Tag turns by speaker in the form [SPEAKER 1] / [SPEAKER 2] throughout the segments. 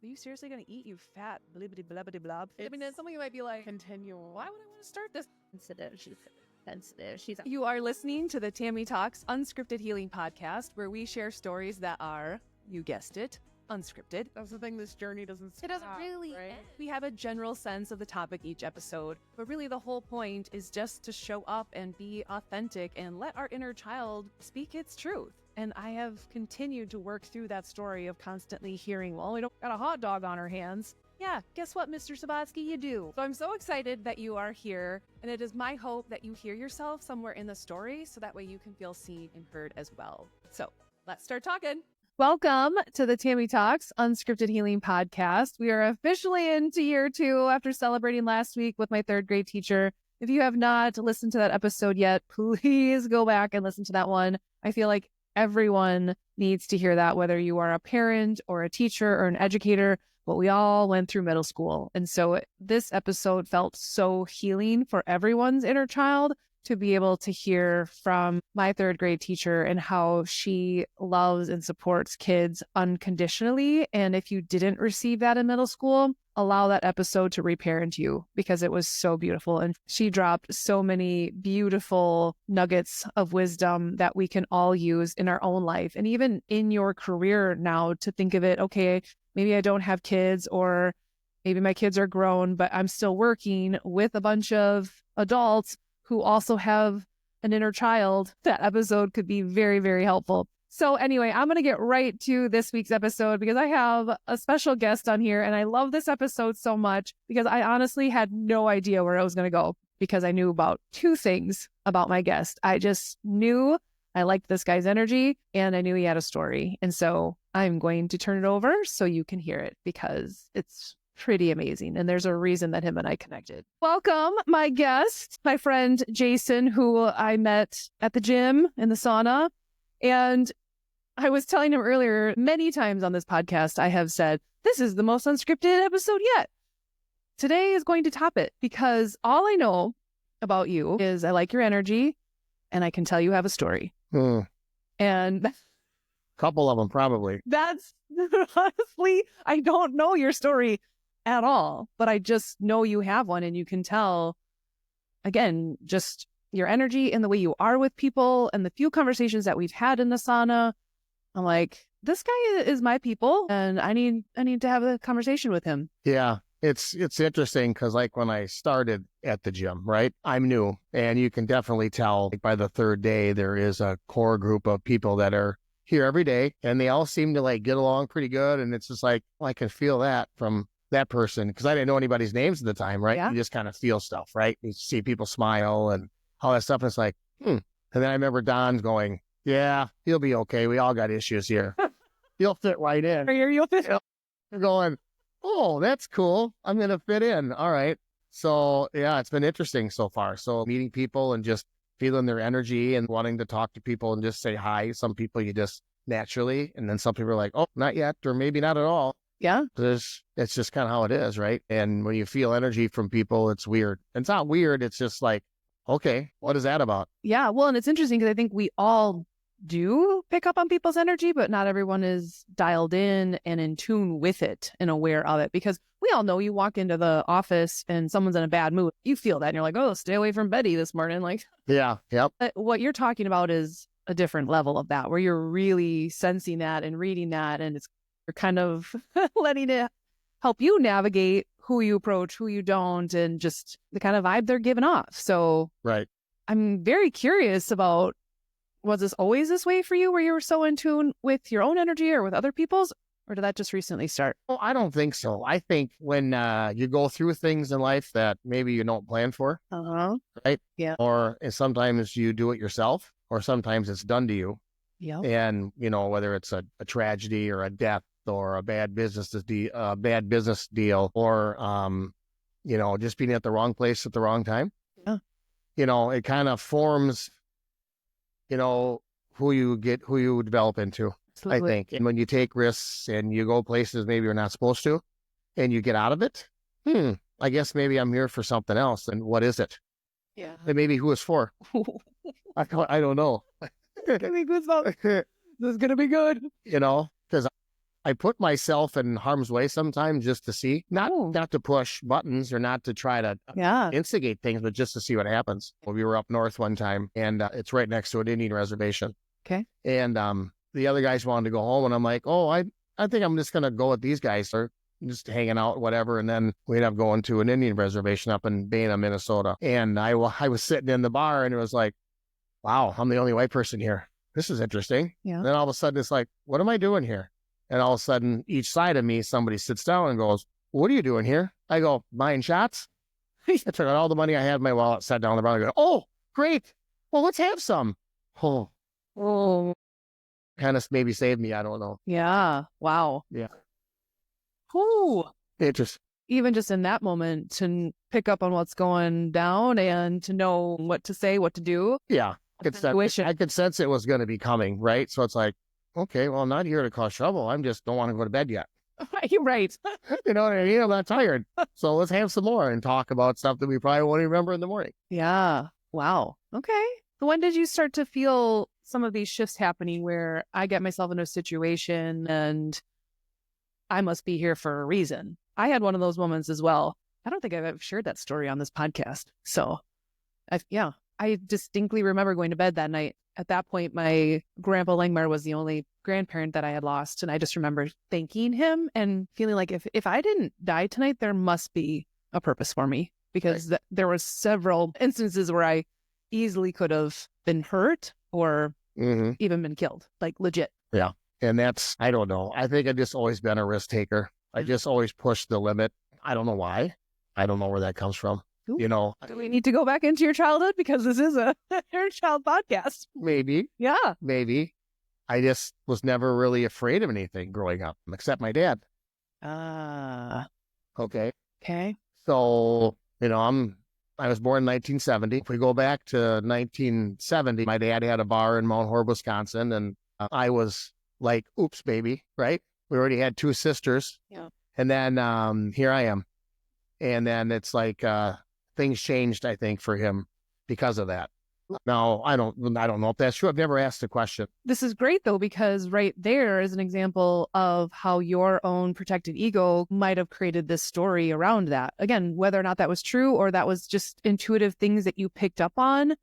[SPEAKER 1] Are you seriously going to eat, you fat blibbity blabbity blob? I mean, then somebody might be like,
[SPEAKER 2] Continue.
[SPEAKER 1] why would I want to start this?
[SPEAKER 2] Sensitive. She's sensitive.
[SPEAKER 1] You are listening to the Tammy Talks Unscripted Healing Podcast, where we share stories that are, you guessed it, unscripted.
[SPEAKER 2] That's the thing. This journey doesn't stop.
[SPEAKER 1] It doesn't really
[SPEAKER 2] right?
[SPEAKER 1] end. We have a general sense of the topic each episode, but really the whole point is just to show up and be authentic and let our inner child speak its truth. And I have continued to work through that story of constantly hearing, well, we don't got a hot dog on our hands. Yeah, guess what, Mr. Sabatsky, you do. So I'm so excited that you are here, and it is my hope that you hear yourself somewhere in the story so that way you can feel seen and heard as well. So let's start talking. Welcome to the Tammy Talks Unscripted Healing Podcast. We are officially into year 2 after celebrating last week with my 3rd grade teacher. If you have not listened to that episode yet, please go back and listen to that one. I feel like everyone needs to hear that, whether you are a parent or a teacher or an educator, but we all went through middle school. And so this episode felt so healing for everyone's inner child to be able to hear from my 3rd grade teacher and how she loves and supports kids unconditionally. And if you didn't receive that in middle school, allow that episode to reparent you because it was so beautiful. And she dropped so many beautiful nuggets of wisdom that we can all use in our own life. And even in your career now to think of it, okay, maybe I don't have kids, or maybe my kids are grown, but I'm still working with a bunch of adults who also have an inner child. That episode could be very, very helpful. So anyway, I'm going to get right to this week's episode because I have a special guest on here, and I love this episode so much because I honestly had no idea where I was going to go because I knew about 2 things about my guest. I just knew I liked this guy's energy and I knew he had a story. And so I'm going to turn it over so you can hear it because it's pretty amazing. And there's a reason that him and I connected. Welcome, my guest, my friend Jason, who I met at the gym in the sauna. And I was telling him earlier, many times on this podcast, I have said, this is the most unscripted episode yet. Today is going to top it because all I know about you is I like your energy and I can tell you have a story. And
[SPEAKER 3] couple of them probably.
[SPEAKER 1] That's honestly, I don't know your story at all, but I just know you have one, and you can tell, again, just your energy and the way you are with people and the few conversations that we've had in the sauna. I'm like, this guy is my people, and I need to have a conversation with him.
[SPEAKER 3] Yeah, it's interesting because like when I started at the gym, right, I'm new, and you can definitely tell like, by the 3rd day there is a core group of people that are here every day, and they all seem to like get along pretty good. And it's just like, well, I can feel that from that person because I didn't know anybody's names at the time, right? Yeah. You just kind of feel stuff, right? You see people smile and all that stuff, and it's like, And then I remember Don going, yeah, he'll be okay. We all got issues here. He'll fit right in.
[SPEAKER 1] You'll fit.
[SPEAKER 3] You're going, oh, that's cool. I'm going to fit in. All right. So yeah, it's been interesting so far. So meeting people and just feeling their energy and wanting to talk to people and just say hi. Some people you just naturally, and then some people are like, oh, not yet, or maybe not at all.
[SPEAKER 1] Yeah.
[SPEAKER 3] It's just kind of how it is, right? And when you feel energy from people, it's weird. It's not weird. It's just like, okay, what is that about?
[SPEAKER 1] Yeah. Well, and it's interesting because I think we all do pick up on people's energy, but not everyone is dialed in and in tune with it and aware of it, because we all know you walk into the office and someone's in a bad mood. You feel that and you're like, oh, stay away from Betty this morning. Like,
[SPEAKER 3] yeah. Yep.
[SPEAKER 1] What you're talking about is a different level of that, where you're really sensing that and reading that, and you're kind of letting it help you navigate who you approach, who you don't, and just the kind of vibe they're giving off. So
[SPEAKER 3] right.
[SPEAKER 1] I'm very curious about, was this always this way for you, where you were so in tune with your own energy or with other people's, or did that just recently start?
[SPEAKER 3] Well, I don't think so. I think when you go through things in life that maybe you don't plan for, right?
[SPEAKER 1] Yeah.
[SPEAKER 3] Or sometimes you do it yourself, or sometimes it's done to you.
[SPEAKER 1] Yeah.
[SPEAKER 3] And, whether it's a tragedy or a death or a bad business deal, or, just being at the wrong place at the wrong time.
[SPEAKER 1] Yeah.
[SPEAKER 3] It kind of forms, who you develop into. Absolutely. I think. And when you take risks and you go places maybe you're not supposed to, and you get out of it, I guess maybe I'm here for something else. And what is it?
[SPEAKER 1] Yeah.
[SPEAKER 3] And maybe who it's for? I don't know.
[SPEAKER 1] This is going to be good.
[SPEAKER 3] Because I put myself in harm's way sometimes just to see, not to push buttons or not to try to instigate things, but just to see what happens. We were up north one time, and it's right next to an Indian reservation.
[SPEAKER 1] Okay.
[SPEAKER 3] And the other guys wanted to go home, and I'm like, oh, I think I'm just going to go with these guys, or just hanging out, whatever. And then we ended up going to an Indian reservation up in Dana, Minnesota. And I was sitting in the bar, and it was like, wow, I'm the only white person here. This is interesting.
[SPEAKER 1] Yeah.
[SPEAKER 3] And then all of a sudden, it's like, what am I doing here? And all of a sudden, each side of me, somebody sits down and goes, what are you doing here? I go, buying shots. I took out all the money I had in my wallet, sat down on the bar, and go, oh, great. Well, let's have some. Oh. Kind of maybe saved me. I don't know.
[SPEAKER 1] Yeah. Wow.
[SPEAKER 3] Yeah.
[SPEAKER 1] Ooh.
[SPEAKER 3] Interesting.
[SPEAKER 1] Even just in that moment to pick up on what's going down and to know what to say, what to do.
[SPEAKER 3] Yeah. I could sense it was going to be coming, right? So it's like, okay, well, I'm not here to cause trouble. I just don't want to go to bed yet.
[SPEAKER 1] You're right.
[SPEAKER 3] You know what I mean? I'm not tired. So let's have some more and talk about stuff that we probably won't even remember in the morning.
[SPEAKER 1] Yeah. Wow. Okay. So when did you start to feel some of these shifts happening where I get myself into a situation and I must be here for a reason? I had one of those moments as well. I don't think I've ever shared that story on this podcast. So I distinctly remember going to bed that night. At that point, my grandpa Langmar was the only grandparent that I had lost. And I just remember thanking him and feeling like if I didn't die tonight, there must be a purpose for me, because there were several instances where I easily could have been hurt or even been killed, like legit.
[SPEAKER 3] Yeah. And that's, I don't know. I think I've just always been a risk taker. I just always pushed the limit. I don't know why. I don't know where that comes from.
[SPEAKER 1] Ooh.
[SPEAKER 3] You know,
[SPEAKER 1] do we need to go back into your childhood? Because this is a your child podcast.
[SPEAKER 3] Maybe.
[SPEAKER 1] Yeah.
[SPEAKER 3] Maybe. I just was never really afraid of anything growing up, except my dad. Okay.
[SPEAKER 1] Okay.
[SPEAKER 3] So, you know, I was born in 1970. If we go back to 1970, my dad had a bar in Mount Horeb, Wisconsin, and I was like, oops, baby, right? We already had 2 sisters.
[SPEAKER 1] Yeah.
[SPEAKER 3] And then here I am. And then it's like things changed, I think, for him because of that. Now, I don't know if that's true. I've never asked the question.
[SPEAKER 1] This is great, though, because right there is an example of how your own protected ego might have created this story around that. Again, whether or not that was true or that was just intuitive things that you picked up on.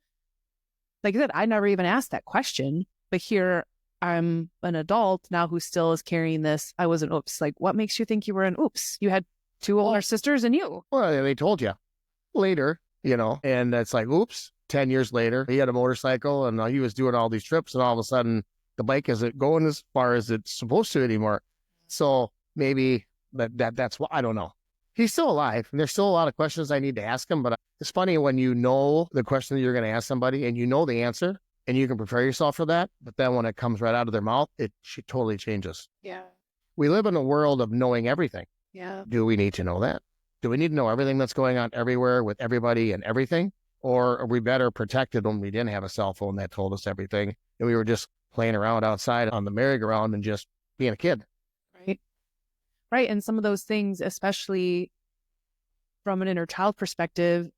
[SPEAKER 1] Like I said, I never even asked that question, but here I'm an adult now who still is carrying this. I was an oops. Like, what makes you think you were an oops? You had 2 older sisters and you.
[SPEAKER 3] Well, they told you later, you know, and it's like, oops. 10 years later, he had a motorcycle and he was doing all these trips, and all of a sudden the bike isn't going as far as it's supposed to anymore. So maybe that's what, I don't know. He's still alive, and there's still a lot of questions I need to ask him, but it's funny when you know the question that you're going to ask somebody and you know the answer and you can prepare yourself for that, but then when it comes right out of their mouth, it totally changes.
[SPEAKER 1] Yeah.
[SPEAKER 3] We live in a world of knowing everything.
[SPEAKER 1] Yeah.
[SPEAKER 3] Do we need to know that? Do we need to know everything that's going on everywhere with everybody and everything? Or are we better protected when we didn't have a cell phone that told us everything and we were just playing around outside on the merry-go-round and just being a kid?
[SPEAKER 1] Right. Right. And some of those things, especially from an inner child perspective,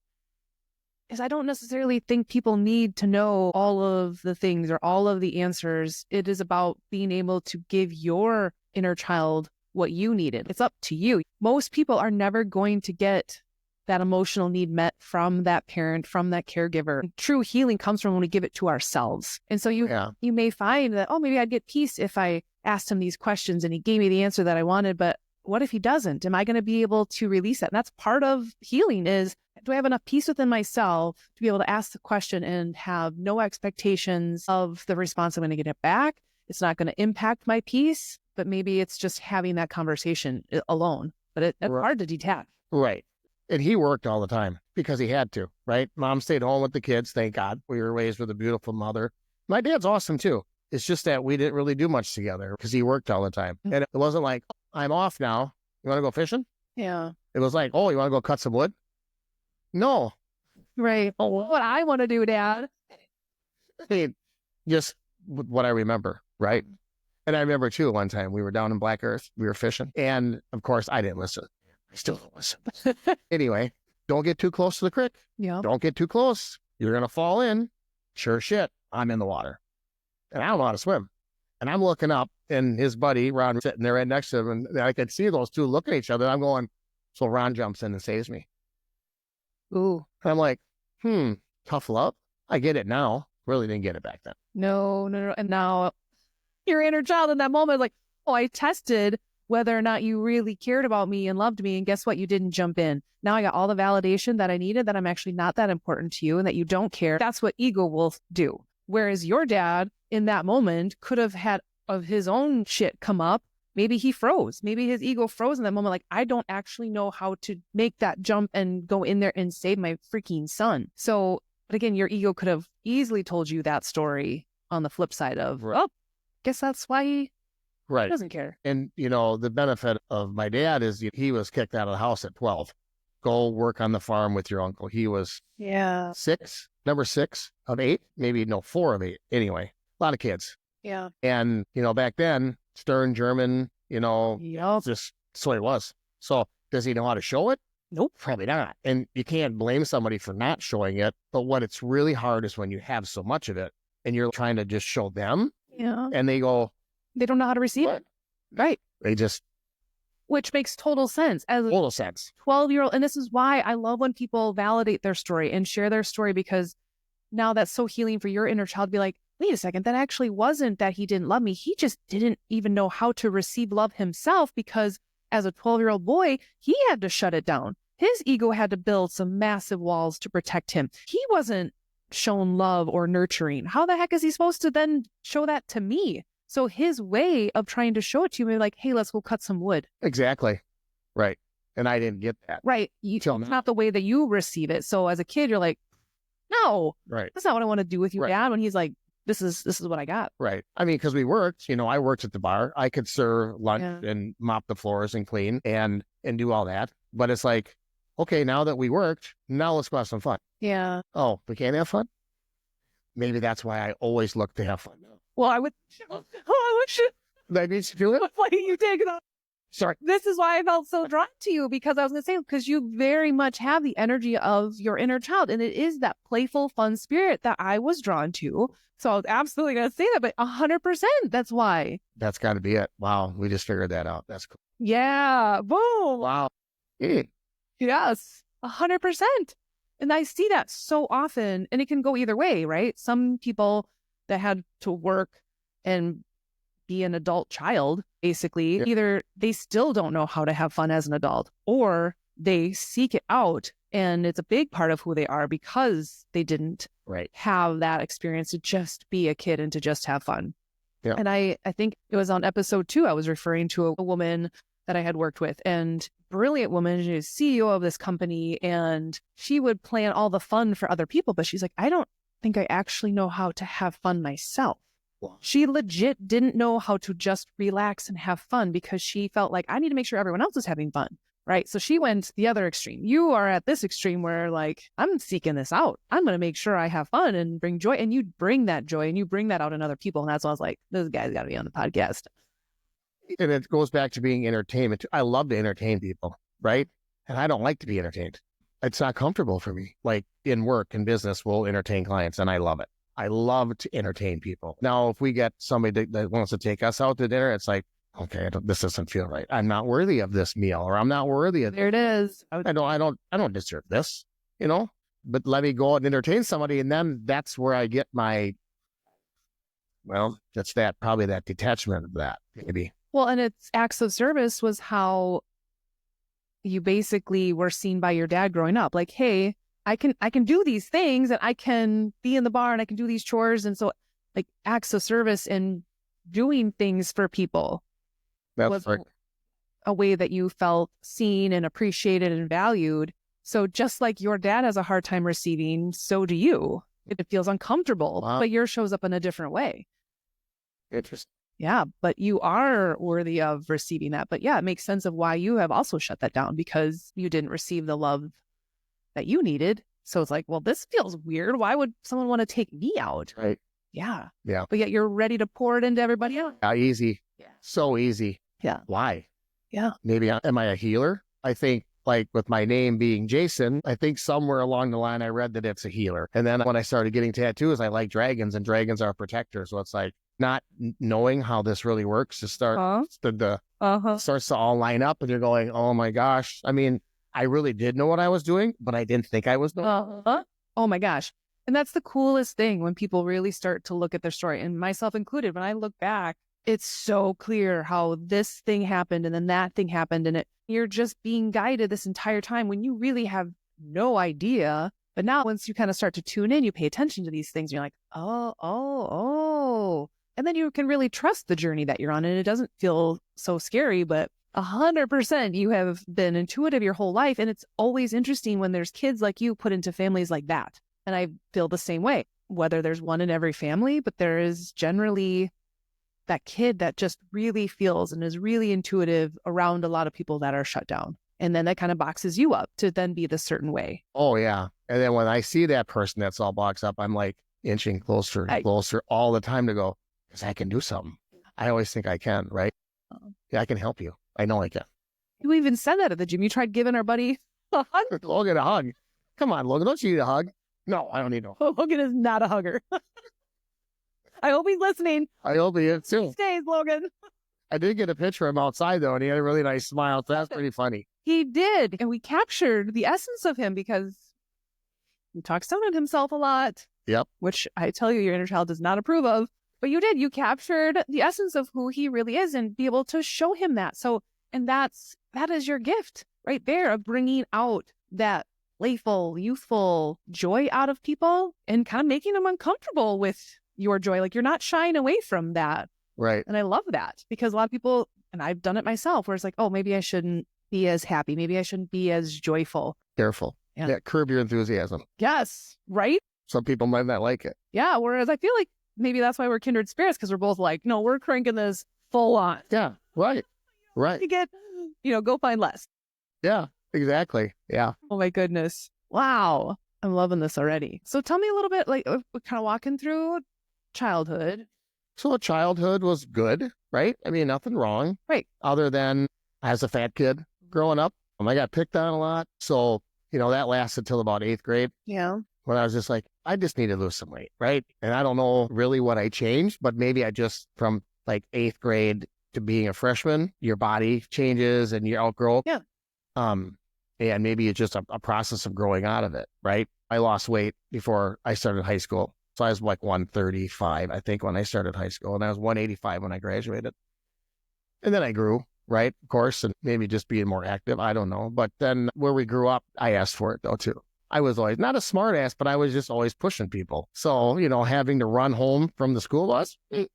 [SPEAKER 1] is I don't necessarily think people need to know all of the things or all of the answers. It is about being able to give your inner child what you needed. It's up to you. Most people are never going to get that emotional need met from that parent, from that caregiver. True healing comes from when we give it to ourselves. And so you may find that, oh, maybe I'd get peace if I asked him these questions and he gave me the answer that I wanted. But what if he doesn't? Am I going to be able to release that? And that's part of healing is, do I have enough peace within myself to be able to ask the question and have no expectations of the response I'm going to get it back? It's not going to impact my peace, but maybe it's just having that conversation alone. But it's hard to detach.
[SPEAKER 3] Right. And he worked all the time because he had to, right? Mom stayed home with the kids. Thank God. We were raised with a beautiful mother. My dad's awesome too. It's just that we didn't really do much together because he worked all the time. And it wasn't like, I'm off now. You want to go fishing?
[SPEAKER 1] Yeah.
[SPEAKER 3] It was like, oh, you want to go cut some wood? No.
[SPEAKER 1] Right. Oh, what I want to do, Dad.
[SPEAKER 3] I mean, just what I remember, right? And I remember too, one time we were down in Black Earth. We were fishing. And of course, I didn't listen. I still don't listen. Anyway, don't get too close to the creek.
[SPEAKER 1] Yeah.
[SPEAKER 3] Don't get too close. You're going to fall in. Sure shit. I'm in the water. And I don't know how to swim. And I'm looking up, and his buddy, Ron, was sitting there right next to him. And I could see those two looking at each other. I'm going, so Ron jumps in and saves me.
[SPEAKER 1] Ooh.
[SPEAKER 3] And I'm like, tough love? I get it now. Really didn't get it back then.
[SPEAKER 1] No. And now your inner child in that moment, like, oh, I tested whether or not you really cared about me and loved me. And guess what? You didn't jump in. Now I got all the validation that I needed, that I'm actually not that important to you and that you don't care. That's what ego will do. Whereas your dad in that moment could have had of his own shit come up. Maybe he froze. Maybe his ego froze in that moment. Like, I don't actually know how to make that jump and go in there and save my freaking son. So, but again, your ego could have easily told you that story on the flip side of,
[SPEAKER 3] Right.
[SPEAKER 1] oh, guess that's why he doesn't care.
[SPEAKER 3] And, the benefit of my dad is he was kicked out of the house at 12. Go work on the farm with your uncle. He was number 6 of 8, maybe 4 of 8. Anyway, a lot of kids.
[SPEAKER 1] Yeah.
[SPEAKER 3] And, back then, stern German, just so it was. So does he know how to show it? Nope, probably not. And you can't blame somebody for not showing it. But what it's really hard is when you have so much of it and you're trying to just show them.
[SPEAKER 1] Yeah.
[SPEAKER 3] And they go,
[SPEAKER 1] they don't know how to receive it. Right.
[SPEAKER 3] They just.
[SPEAKER 1] Which makes total sense. As
[SPEAKER 3] total sense.
[SPEAKER 1] 12-year-old. And this is why I love when people validate their story and share their story, because now that's so healing for your inner child to be like, wait a second, that actually wasn't that he didn't love me. He just didn't even know how to receive love himself, because as a 12-year-old boy, he had to shut it down. His ego had to build some massive walls to protect him. He wasn't shown love or nurturing. How the heck is he supposed to then show that to me? So his way of trying to show it to you may be like, hey, let's go cut some wood.
[SPEAKER 3] Exactly. Right. And I didn't get that.
[SPEAKER 1] Right. It's not the way that you receive it. So as a kid, you're like, no,
[SPEAKER 3] right.
[SPEAKER 1] That's not what I want to do with you, Dad. When he's like, this is what I got.
[SPEAKER 3] Right. I mean, because we worked, I worked at the bar. I could serve lunch and mop the floors and clean and do all that. But it's like, okay, now that we worked, now let's go have some fun.
[SPEAKER 1] Yeah.
[SPEAKER 3] Oh, we can't have fun? Maybe that's why I always look to have fun now.
[SPEAKER 1] Well, I would.
[SPEAKER 3] That needs to do it.
[SPEAKER 1] Why do you take it off?
[SPEAKER 3] Sorry.
[SPEAKER 1] This is why I felt so drawn to you, because I was going to say, because you very much have the energy of your inner child. And it is that playful, fun spirit that I was drawn to. So I was absolutely going to say that, but 100%, that's why.
[SPEAKER 3] That's got to be it. Wow. We just figured that out. That's cool.
[SPEAKER 1] Yeah. Boom.
[SPEAKER 3] Wow.
[SPEAKER 1] Yes. 100%. And I see that so often, and it can go either way, right? Some people that had to work and be an adult child, basically, either they still don't know how to have fun as an adult, or they seek it out. And it's a big part of who they are because they didn't have that experience to just be a kid and to just have fun. Yeah. And I think it was on episode 2, I was referring to a woman that I had worked with, and brilliant woman. She was CEO of this company, and she would plan all the fun for other people. But she's like, I don't think I actually know how to have fun myself. Wow. She legit didn't know how to just relax and have fun, because she felt like, I need to make sure everyone else is having fun. Right. So she went the other extreme. You are at this extreme where, like, I'm seeking this out. I'm going to make sure I have fun and bring joy. And you bring that joy and you bring that out in other people. And that's why I was like, this guy's got to be on the podcast.
[SPEAKER 3] And it goes back to being entertainment. I love to entertain people, right? And I don't like to be entertained. It's not comfortable for me. Like in work and business, we'll entertain clients, and I love it. I love to entertain people. Now, if we get somebody that wants to take us out to dinner, it's like, okay, this doesn't feel right. I'm not worthy of this meal, or I'm not worthy of.
[SPEAKER 1] There it is.
[SPEAKER 3] I don't deserve this, But let me go out and entertain somebody, and then that's where I get my. Well, that's probably that detachment of that, maybe.
[SPEAKER 1] Well, and it's acts of service was how you basically were seen by your dad growing up. Like, hey, I can do these things, and I can be in the bar, and I can do these chores, and so like acts of service and doing things for people. Was a way that you felt seen and appreciated and valued. So just like your dad has a hard time receiving, so do you. It feels uncomfortable, but yours shows up in a different way.
[SPEAKER 3] Interesting.
[SPEAKER 1] Yeah, but you are worthy of receiving that. But yeah, it makes sense of why you have also shut that down, because you didn't receive the love that you needed. So it's like, well, this feels weird. Why would someone want to take me out?
[SPEAKER 3] Right.
[SPEAKER 1] Yeah.
[SPEAKER 3] Yeah.
[SPEAKER 1] But yet you're ready to pour it into everybody else.
[SPEAKER 3] Yeah, easy.
[SPEAKER 1] Yeah.
[SPEAKER 3] So easy.
[SPEAKER 1] Yeah.
[SPEAKER 3] Why?
[SPEAKER 1] Yeah.
[SPEAKER 3] Maybe, am I a healer? I think, like with my name being Jason, I think somewhere along the line I read that it's a healer. And then when I started getting tattoos, I like dragons, and dragons are protectors. So it's like, not knowing how this really works to start starts to all line up, and you're going, oh my gosh. I mean, I really did know what I was doing, but I didn't think I was doing.
[SPEAKER 1] Oh my gosh. And that's the coolest thing when people really start to look at their story, and myself included. When I look back, it's so clear how this thing happened and then that thing happened, and you're just being guided this entire time when you really have no idea. But now once you kind of start to tune in, you pay attention to these things, and you're like, oh. And then you can really trust the journey that you're on, and it doesn't feel so scary, but 100% you have been intuitive your whole life. And it's always interesting when there's kids like you put into families like that. And I feel the same way, whether there's one in every family, but there is generally that kid that just really feels and is really intuitive around a lot of people that are shut down. And then that kind of boxes you up to then be the certain way.
[SPEAKER 3] Oh, yeah. And then when I see that person that's all boxed up, I'm like inching closer and closer all the time to go, because I can do something. I always think I can, right? Yeah, I can help you. I know I can.
[SPEAKER 1] You even said that at the gym. You tried giving our buddy a hug.
[SPEAKER 3] Logan a hug. Come on, Logan, don't you need a hug? No, I don't need no.
[SPEAKER 1] Logan is not a hugger. I hope he's listening.
[SPEAKER 3] I hope he is too.
[SPEAKER 1] Stays, Logan.
[SPEAKER 3] I did get a picture of him outside though, and he had a really nice smile. So that's pretty funny.
[SPEAKER 1] He did. And we captured the essence of him because he talks down on himself a lot.
[SPEAKER 3] Yep.
[SPEAKER 1] Which I tell you, your inner child does not approve of. But you did. You captured the essence of who he really is and be able to show him that. So, and that is your gift right there of bringing out that playful, youthful joy out of people and kind of making them uncomfortable with your joy. Like you're not shying away from that.
[SPEAKER 3] Right.
[SPEAKER 1] And I love that because a lot of people, and I've done it myself, where it's like, oh, maybe I shouldn't be as happy. Maybe I shouldn't be as joyful.
[SPEAKER 3] Careful. Yeah. Curb your enthusiasm.
[SPEAKER 1] Yes. Right.
[SPEAKER 3] Some people might not like it.
[SPEAKER 1] Yeah. Whereas I feel like maybe that's why we're kindred spirits, because we're both like, no, we're cranking this full on.
[SPEAKER 3] Yeah. Right. Right.
[SPEAKER 1] You get, go find less.
[SPEAKER 3] Yeah, exactly. Yeah.
[SPEAKER 1] Oh my goodness. Wow. I'm loving this already. So tell me a little bit, like, we're kind of walking through childhood.
[SPEAKER 3] So childhood was good, right? I mean, nothing wrong.
[SPEAKER 1] Right.
[SPEAKER 3] Other than as a fat kid growing up, I got picked on a lot. So, that lasted till about 8th grade.
[SPEAKER 1] Yeah.
[SPEAKER 3] When I was just like, I just need to lose some weight, right? And I don't know really what I changed, but maybe I just, from like 8th grade to being a freshman, your body changes and you outgrow.
[SPEAKER 1] Yeah.
[SPEAKER 3] And maybe it's just a process of growing out of it, right? I lost weight before I started high school. So I was like 135, I think, when I started high school. And I was 185 when I graduated. And then I grew, right? Of course, and maybe just being more active. I don't know. But then where we grew up, I asked for it though, too. I was always not a smart ass, but I was just always pushing people. So, having to run home from the school bus. I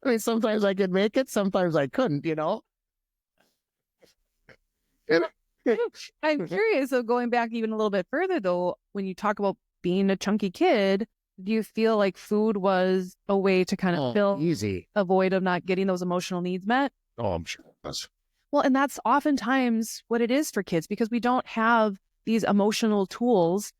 [SPEAKER 3] mean, sometimes I could make it, sometimes I couldn't,
[SPEAKER 1] I'm curious, so going back even a little bit further, though, when you talk about being a chunky kid, do you feel like food was a way to kind of fill a void of not getting those emotional needs met?
[SPEAKER 3] Oh, I'm sure it was.
[SPEAKER 1] Well, and that's oftentimes what it is for kids, because we don't have these emotional tools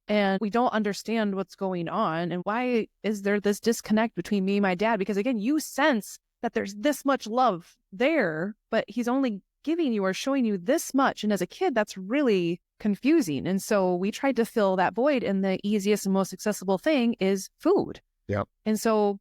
[SPEAKER 1] and we don't understand what's going on. And why is there this disconnect between me and my dad? Because again, you sense that there's this much love there, but he's only giving you or showing you this much. And as a kid, that's really confusing. And so we tried to fill that void, and the easiest and most accessible thing is food.
[SPEAKER 3] Yep.
[SPEAKER 1] And so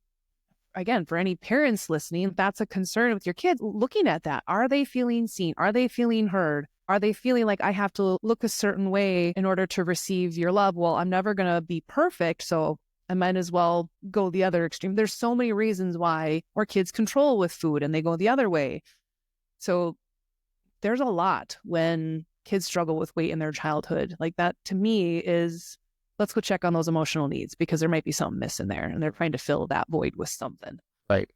[SPEAKER 1] again, for any parents listening, that's a concern with your kids, looking at that. Are they feeling seen? Are they feeling heard? Are they feeling like I have to look a certain way in order to receive your love? Well, I'm never going to be perfect, so I might as well go the other extreme. There's so many reasons why our kids control with food and they go the other way. So there's a lot when kids struggle with weight in their childhood. Like that, to me, is let's go check on those emotional needs, because there might be something missing there and they're trying to fill that void with something.
[SPEAKER 3] Right.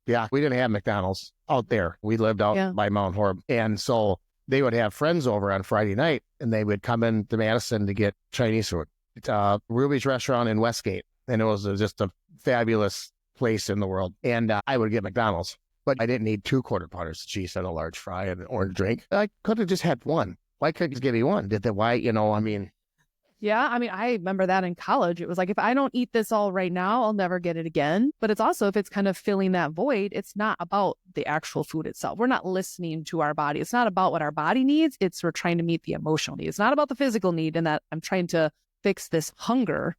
[SPEAKER 3] Yeah. We didn't have McDonald's out there. We lived out by Mount Horeb. And so they would have friends over on Friday night and they would come into Madison to get Chinese food. It's Ruby's restaurant in Westgate. And it was just a fabulous place in the world. And I would get McDonald's, but I didn't need 2 quarter pounders of cheese and a large fry and an orange drink. I could have just had one. Why couldn't you give me one?
[SPEAKER 1] Yeah, I mean, I remember that in college. It was like, if I don't eat this all right now, I'll never get it again. But it's also, if it's kind of filling that void, it's not about the actual food itself. We're not listening to our body. It's not about what our body needs. We're trying to meet the emotional need. It's not about the physical need and that I'm trying to fix this hunger.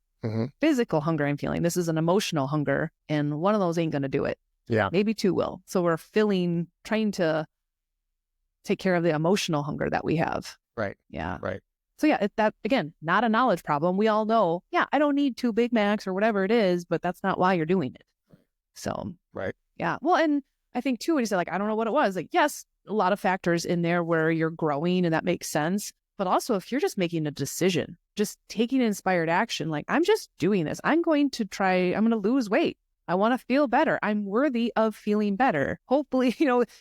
[SPEAKER 1] physical hunger I'm feeling. This is an emotional hunger, and one of those ain't going to do it.
[SPEAKER 3] Yeah.
[SPEAKER 1] Maybe two will. So we're trying to take care of the emotional hunger that we have.
[SPEAKER 3] Right.
[SPEAKER 1] Yeah.
[SPEAKER 3] Right.
[SPEAKER 1] So yeah, that again, not a knowledge problem. We all know, yeah, I don't need 2 Big Macs or whatever it is, but that's not why you're doing it. So,
[SPEAKER 3] right.
[SPEAKER 1] Yeah. Well, and I think too, when you say like, I don't know what it was, like, yes, a lot of factors in there where you're growing and that makes sense. But also if you're just making a decision, just taking inspired action, like I'm just doing this, I'm going to lose weight. I want to feel better. I'm worthy of feeling better. Hopefully,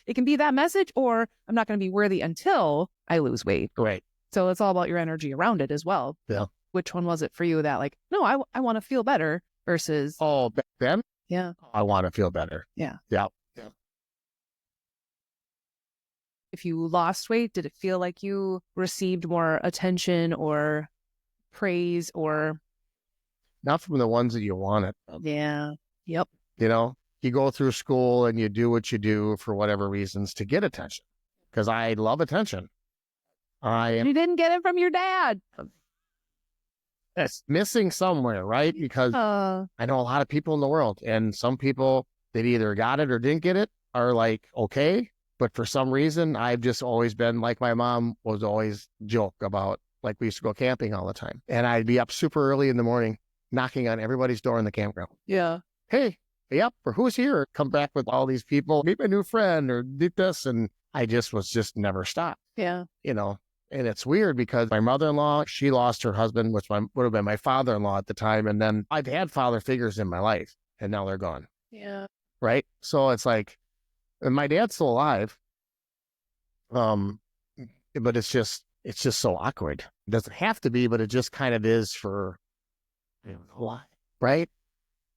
[SPEAKER 1] it can be that message, or I'm not going to be worthy until I lose weight.
[SPEAKER 3] Right.
[SPEAKER 1] So it's all about your energy around it as well.
[SPEAKER 3] Yeah.
[SPEAKER 1] Which one was it for you that like, no, I want to feel better versus.
[SPEAKER 3] Oh, back then?
[SPEAKER 1] Yeah.
[SPEAKER 3] I want to feel better.
[SPEAKER 1] Yeah.
[SPEAKER 3] Yeah.
[SPEAKER 1] If you lost weight, did it feel like you received more attention or praise or?
[SPEAKER 3] Not from the ones that you wanted.
[SPEAKER 1] Yeah. Yep.
[SPEAKER 3] You go through school and you do what you do for whatever reasons to get attention. Because I love attention.
[SPEAKER 1] You didn't get it from your dad.
[SPEAKER 3] It's missing somewhere, right? Because I know a lot of people in the world, and some people that either got it or didn't get it are like, okay. But for some reason, I've just always been like my mom was always joke about, like we used to go camping all the time. And I'd be up super early in the morning, knocking on everybody's door in the campground.
[SPEAKER 1] Yeah.
[SPEAKER 3] Hey, yep, or who's here? Come back with all these people, meet my new friend or did this. And I just never stopped.
[SPEAKER 1] Yeah.
[SPEAKER 3] And it's weird because my mother-in-law, she lost her husband, which would have been my father-in-law at the time. And then I've had father figures in my life and now they're gone.
[SPEAKER 1] Yeah.
[SPEAKER 3] Right. So it's like, and my dad's still alive. But it's just so awkward. It doesn't have to be, but it just kind of is for, I don't know why. Right.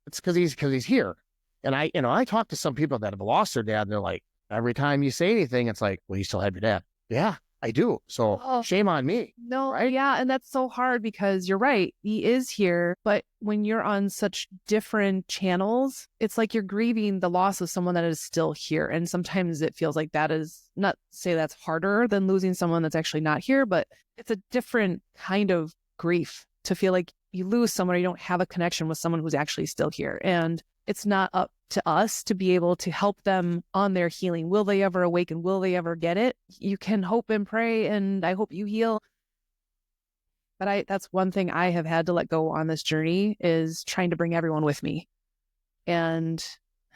[SPEAKER 3] It's because he's here. And I talk to some people that have lost their dad and they're like, every time you say anything, it's like, well, you still have your dad. Yeah, I do. So shame on me.
[SPEAKER 1] No,
[SPEAKER 3] right?
[SPEAKER 1] Yeah. And that's so hard because you're right. He is here. But when you're on such different channels, it's like you're grieving the loss of someone that is still here. And sometimes it feels like that is not say that's harder than losing someone that's actually not here, but it's a different kind of grief to feel like you lose someone or you don't have a connection with someone who's actually still here. And it's not up to us to be able to help them on their healing. Will they ever awaken? Will they ever get it? You can hope and pray, and I hope you heal. But that's one thing I have had to let go on this journey is trying to bring everyone with me. And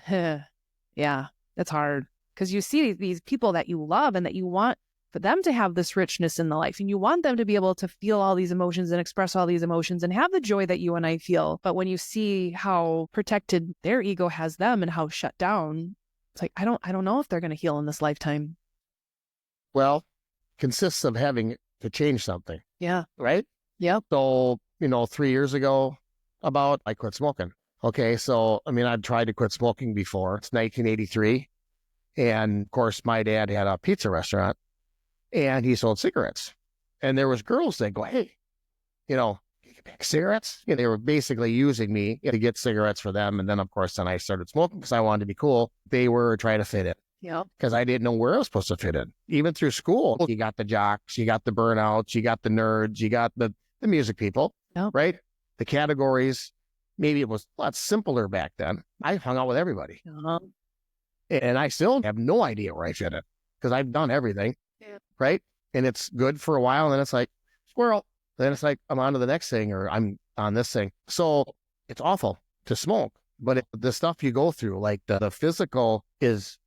[SPEAKER 1] yeah, that's hard because you see these people that you love and that you want for them to have this richness in the life, and you want them to be able to feel all these emotions and express all these emotions and have the joy that you and I feel. But when you see how protected their ego has them and how shut down, it's like, I don't know if they're going to heal in this lifetime.
[SPEAKER 3] Well, consists of having to change something.
[SPEAKER 1] Yeah.
[SPEAKER 3] Right.
[SPEAKER 1] Yep.
[SPEAKER 3] So, 3 years ago I quit smoking. Okay. So, I'd tried to quit smoking before. It's 1983. And of course, my dad had a pizza restaurant. And he sold cigarettes. And there was girls that go, hey, can you get back cigarettes? They were basically using me to get cigarettes for them. And then, of course, I started smoking because I wanted to be cool. They were trying to fit in.
[SPEAKER 1] Yeah.
[SPEAKER 3] Because I didn't know where I was supposed to fit in. Even through school, you got the jocks, you got the burnouts, you got the nerds, you got the music people, right? The categories. Maybe it was a lot simpler back then. I hung out with everybody. And I still have no idea where I fit in because I've done everything. Yeah. Right. And it's good for a while. And then it's like squirrel. Then it's like, I'm on to the next thing or I'm on this thing. So it's awful to smoke, but the stuff you go through, like the physical is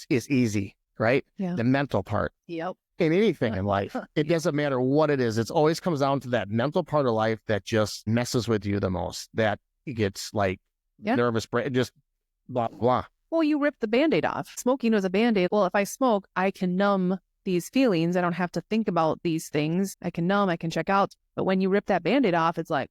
[SPEAKER 3] easy, right? Yeah. The mental part. Yep. In anything in life, it doesn't matter what it is. It always comes down to that mental part of life that just messes with you the most, that gets like nervous, just blah, blah.
[SPEAKER 1] Well, you rip the Band-Aid off. Smoking was a Band-Aid. Well, if I smoke, I can numb these feelings. I don't have to think about these things. I can numb, I can check out. But when you rip that Band-Aid off, it's like,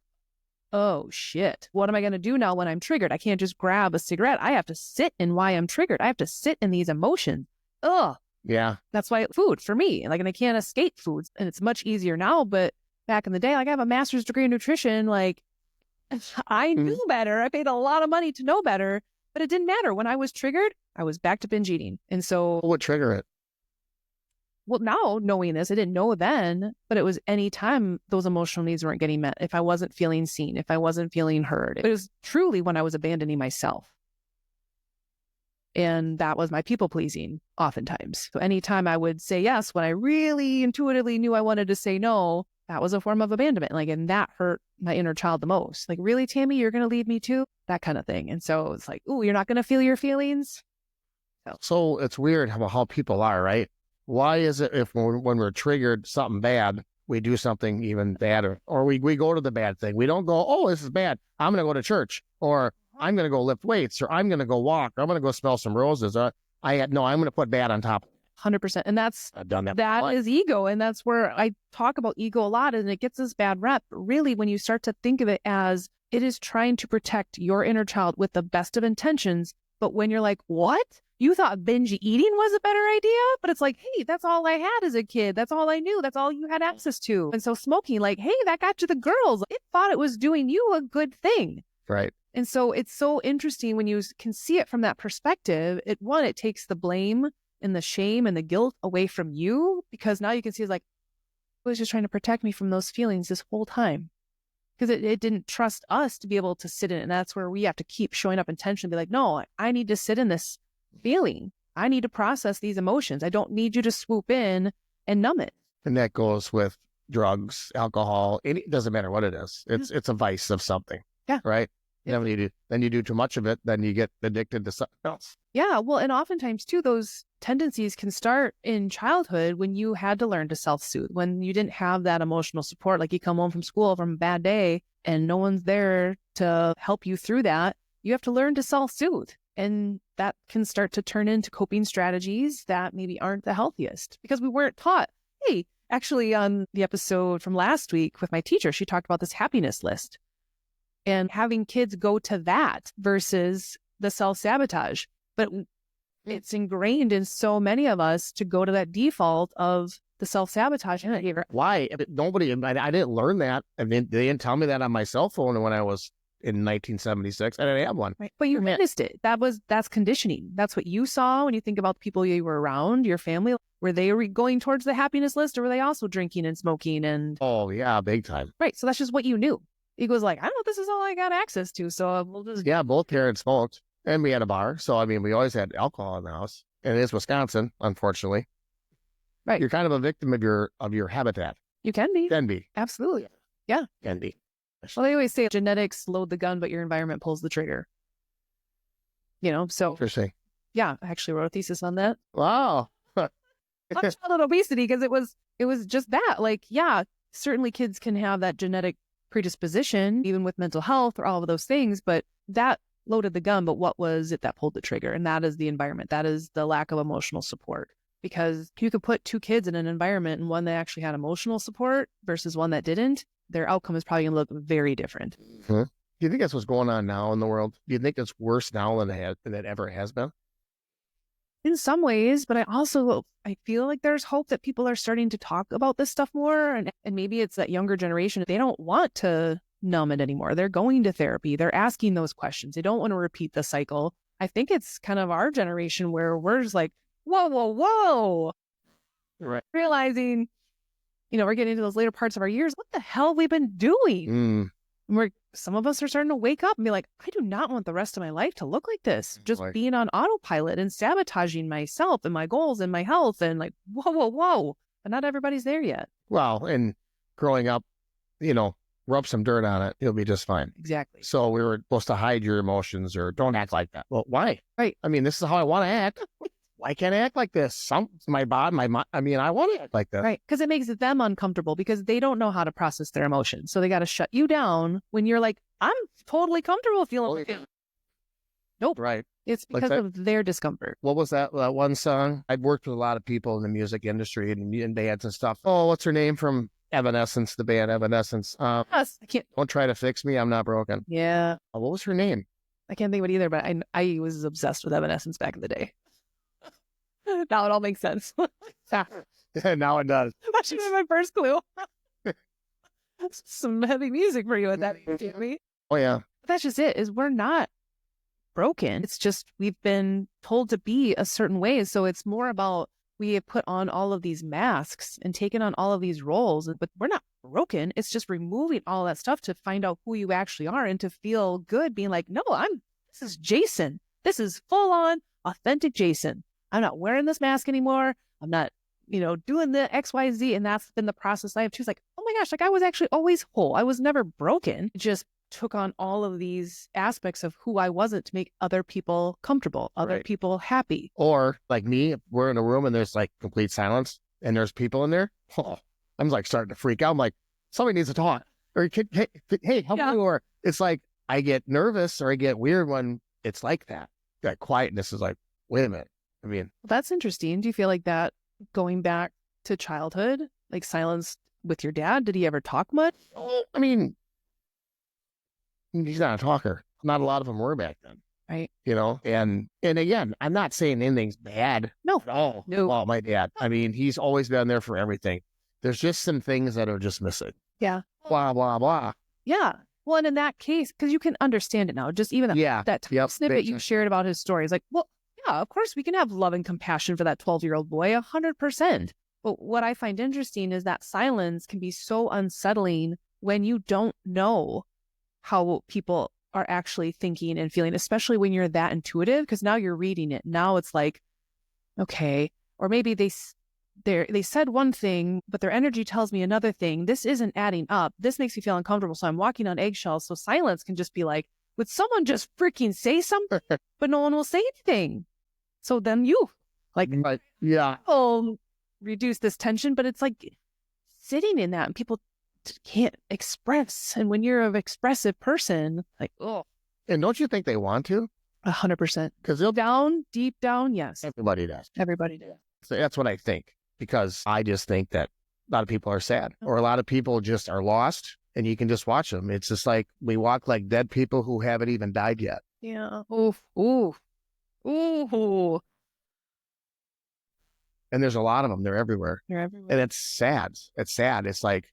[SPEAKER 1] oh shit, what am I going to do now when I'm triggered? I can't just grab a cigarette. I have to sit in why I'm triggered. I have to sit in these emotions. Ugh.
[SPEAKER 3] Yeah.
[SPEAKER 1] That's why food for me, and I can't escape foods. And it's much easier now. But back in the day, I have a master's degree in nutrition. I knew better. I paid a lot of money to know better. But it didn't matter. When I was triggered, I was back to binge eating. And so...
[SPEAKER 3] What would trigger it?
[SPEAKER 1] well, now knowing this, I didn't know then, but it was any time those emotional needs weren't getting met. If I wasn't feeling seen, if I wasn't feeling heard, it was truly when I was abandoning myself. And that was my people pleasing oftentimes. So anytime I would say yes, when I really intuitively knew I wanted to say no, that was a form of abandonment. Like, and that hurt my inner child the most. Like, really, Tammy, you're going to leave me too? That kind of thing. And so it's like, ooh, you're not going to feel your feelings?
[SPEAKER 3] So it's weird how people are, right? Why is it if when we're triggered something bad, we do something even badder, or we go to the bad thing? We don't go, oh, this is bad, I'm going to go to church, or I'm going to go lift weights, or I'm going to go walk, or I'm going to go smell some roses. Or I'm going to put bad on top.
[SPEAKER 1] 100%. And
[SPEAKER 3] I've done that.
[SPEAKER 1] That is ego. And that's where I talk about ego a lot, and it gets this bad rep. But really, when you start to think of it as it is trying to protect your inner child with the best of intentions. But when you're like, what? You thought binge eating was a better idea? But it's like, hey, that's all I had as a kid. That's all I knew. That's all you had access to. And so smoking, like, hey, that got you the girls. It thought it was doing you a good thing.
[SPEAKER 3] Right.
[SPEAKER 1] And so it's so interesting when you can see it from that perspective. It takes the blame and the shame and the guilt away from you, because now you can see it's like, it was just trying to protect me from those feelings this whole time. Because it didn't trust us to be able to sit in it. And that's where we have to keep showing up intentionally, be like, no, I need to sit in this feeling. I need to process these emotions. I don't need you to swoop in and numb it.
[SPEAKER 3] And that goes with drugs, alcohol. It doesn't matter what it is. It's a vice of something.
[SPEAKER 1] Yeah.
[SPEAKER 3] Right.
[SPEAKER 1] Yeah.
[SPEAKER 3] Then you do too much of it, then you get addicted to something else.
[SPEAKER 1] Yeah. Well, and oftentimes too, those tendencies can start in childhood when you had to learn to self-soothe, when you didn't have that emotional support. Like, you come home from school from a bad day and no one's there to help you through that. You have to learn to self-soothe. And that can start to turn into coping strategies that maybe aren't the healthiest, because we weren't taught. Hey, actually, on the episode from last week with my teacher, she talked about this happiness list and having kids go to that versus the self-sabotage. But it's ingrained in so many of us to go to that default of the self-sabotage.
[SPEAKER 3] Why? I didn't learn that. I mean, they didn't tell me that on my cell phone when I was in 1976. I didn't have one.
[SPEAKER 1] Right. But you witnessed it. That's conditioning. That's what you saw when you think about the people you were around, your family. Were they going towards the happiness list, or were they also drinking and smoking? And
[SPEAKER 3] oh, yeah, big time.
[SPEAKER 1] Right. So that's just what you knew. Ego's like, I know this is all I got access to, so we'll just...
[SPEAKER 3] Yeah, both parents smoked, and we had a bar. So, I mean, we always had alcohol in the house. And it is Wisconsin, unfortunately.
[SPEAKER 1] Right.
[SPEAKER 3] You're kind of a victim of your habitat.
[SPEAKER 1] You can be.
[SPEAKER 3] Can be.
[SPEAKER 1] Absolutely. Yeah.
[SPEAKER 3] Can be.
[SPEAKER 1] Well, they always say genetics load the gun, but your environment pulls the trigger. So...
[SPEAKER 3] Interesting.
[SPEAKER 1] Yeah, I actually wrote a thesis on that.
[SPEAKER 3] Wow.
[SPEAKER 1] On childhood obesity, because it was just that. Like, yeah, certainly kids can have that genetic predisposition, even with mental health or all of those things, but that loaded the gun. But what was it that pulled the trigger? And that is the environment. That is the lack of emotional support. Because you could put two kids in an environment, and one that actually had emotional support versus one that didn't, their outcome is probably going to look very different.
[SPEAKER 3] Mm-hmm. Do you think that's what's going on now in the world? Do you think it's worse now than it ever has been?
[SPEAKER 1] In some ways, but I feel like there's hope that people are starting to talk about this stuff more. And maybe it's that younger generation. They don't want to numb it anymore. They're going to therapy. They're asking those questions. They don't want to repeat the cycle. I think it's kind of our generation where we're just like, whoa.
[SPEAKER 3] Right.
[SPEAKER 1] Realizing, we're getting into those later parts of our years. What the hell have we been doing? And some of us are starting to wake up and be like, I do not want the rest of my life to look like this. Just being on autopilot and sabotaging myself and my goals and my health, and like, whoa. But not everybody's there yet.
[SPEAKER 3] Well, and growing up, rub some dirt on it, you'll be just fine.
[SPEAKER 1] Exactly.
[SPEAKER 3] So we were supposed to hide your emotions or don't act like that. Well, why?
[SPEAKER 1] Right.
[SPEAKER 3] I mean, this is how I want to act. Why can't I act like this? My body, my mind. I mean, I want to act like this.
[SPEAKER 1] Right. Because it makes them uncomfortable because they don't know how to process their emotions. So they got to shut you down when you're like, I'm totally comfortable feeling like it. Nope.
[SPEAKER 3] Right.
[SPEAKER 1] It's because of their discomfort.
[SPEAKER 3] What was that one song? I've worked with a lot of people in the music industry and in bands and stuff. Oh, what's her name from Evanescence, the band Evanescence?
[SPEAKER 1] Yes, I can't.
[SPEAKER 3] Don't try to fix me. I'm not broken.
[SPEAKER 1] Yeah.
[SPEAKER 3] What was her name?
[SPEAKER 1] I can't think of it either, but I was obsessed with Evanescence back in the day. Now it all makes sense.
[SPEAKER 3] Now it does.
[SPEAKER 1] That should be my first clue. Some heavy music for you at that age, Jamie.
[SPEAKER 3] Oh, yeah.
[SPEAKER 1] That's just it, is we're not broken. It's just we've been told to be a certain way. So it's more about we have put on all of these masks and taken on all of these roles, but we're not broken. It's just removing all that stuff to find out who you actually are and to feel good being like, no, this is Jason. This is full on authentic Jason. I'm not wearing this mask anymore. I'm not, doing the XYZ. And that's been the process I have too. It's like, oh my gosh, like I was actually always whole. I was never broken. It just took on all of these aspects of who I wasn't to make other people comfortable, other people happy.
[SPEAKER 3] Or like me, if we're in a room and there's like complete silence and there's people in there. I'm like starting to freak out. I'm like, somebody needs to talk. Or hey, help me. Or it's like I get nervous or I get weird when it's like that. That quietness is like, wait a minute. I mean,
[SPEAKER 1] that's interesting. Do you feel like that going back to childhood, like silence with your dad? Did he ever talk much?
[SPEAKER 3] I mean, he's not a talker. Not a lot of them were back then.
[SPEAKER 1] Right.
[SPEAKER 3] And again, I'm not saying anything's bad.
[SPEAKER 1] No.
[SPEAKER 3] At all.
[SPEAKER 1] No.
[SPEAKER 3] Well, my dad, I mean, he's always been there for everything. There's just some things that are just missing.
[SPEAKER 1] Yeah.
[SPEAKER 3] Blah, blah, blah.
[SPEAKER 1] Yeah. Well, and in that case, because you can understand it now, just even that snippet you shared about his story is like, well, yeah, of course we can have love and compassion for that 12-year-old boy, 100%. But what I find interesting is that silence can be so unsettling when you don't know how people are actually thinking and feeling, especially when you're that intuitive, because now you're reading it. Now it's like, okay, or maybe they said one thing, but their energy tells me another thing. This isn't adding up. This makes me feel uncomfortable. So I'm walking on eggshells. So silence can just be like, would someone just freaking say something? But no one will say anything. So then will reduce this tension, but it's like sitting in that and people can't express. And when you're an expressive person, like, oh.
[SPEAKER 3] And don't you think they want to?
[SPEAKER 1] 100%.
[SPEAKER 3] Because they'll
[SPEAKER 1] deep down, yes.
[SPEAKER 3] Everybody does.
[SPEAKER 1] Everybody does.
[SPEAKER 3] So that's what I think. Because I just think that a lot of people are sad or a lot of people just are lost and you can just watch them. It's just like we walk like dead people who haven't even died yet.
[SPEAKER 1] Yeah. Ooh.
[SPEAKER 3] And there's a lot of them. They're everywhere. And it's sad. It's sad. It's like,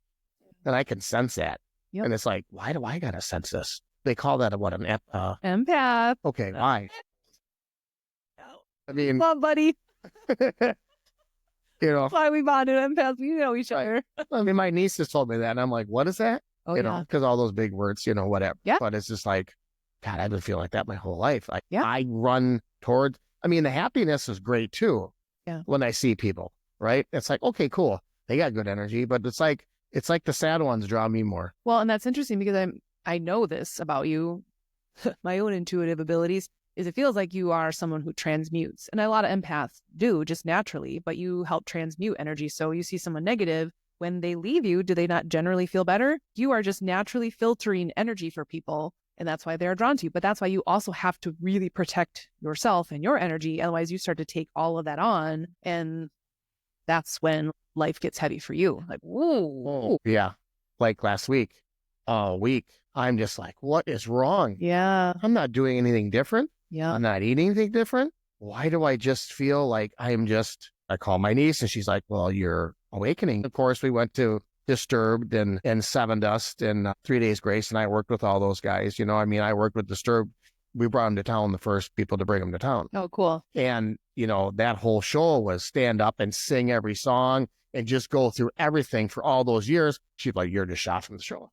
[SPEAKER 3] and I can sense that. Yep. And it's like, why do I got to sense this? They call that an
[SPEAKER 1] empath.
[SPEAKER 3] Okay, why? I mean,
[SPEAKER 1] love, buddy.
[SPEAKER 3] That's
[SPEAKER 1] why we bonded empaths. We know each other.
[SPEAKER 3] I mean, my niece just told me that, and I'm like, what is that? Because all those big words, whatever.
[SPEAKER 1] Yeah.
[SPEAKER 3] But it's just like, God, I've been feeling like that my whole life. I run toward, the happiness is great too.
[SPEAKER 1] Yeah.
[SPEAKER 3] When I see people, right? It's like, okay, cool. They got good energy, but it's like the sad ones draw me more.
[SPEAKER 1] Well, and that's interesting because I know this about you, my own intuitive abilities, is it feels like you are someone who transmutes. And a lot of empaths do just naturally, but you help transmute energy. So you see someone negative, when they leave you, do they not generally feel better? You are just naturally filtering energy for people. And that's why they're drawn to you. But that's why you also have to really protect yourself and your energy. Otherwise, you start to take all of that on. And that's when life gets heavy for you. Like, whoa.
[SPEAKER 3] Yeah. Like last week, all week, I'm just like, what is wrong?
[SPEAKER 1] Yeah.
[SPEAKER 3] I'm not doing anything different.
[SPEAKER 1] Yeah.
[SPEAKER 3] I'm not eating anything different. Why do I just feel like I call my niece and she's like, well, you're awakening. Of course, we went to Disturbed and Seven Dust and 3 Days Grace, and I worked with all those guys. I worked with Disturbed. We brought them to town, the first people to bring them to town.
[SPEAKER 1] Oh, cool.
[SPEAKER 3] And, that whole show was stand up and sing every song and just go through everything for all those years. She's like, you're just shot from the show.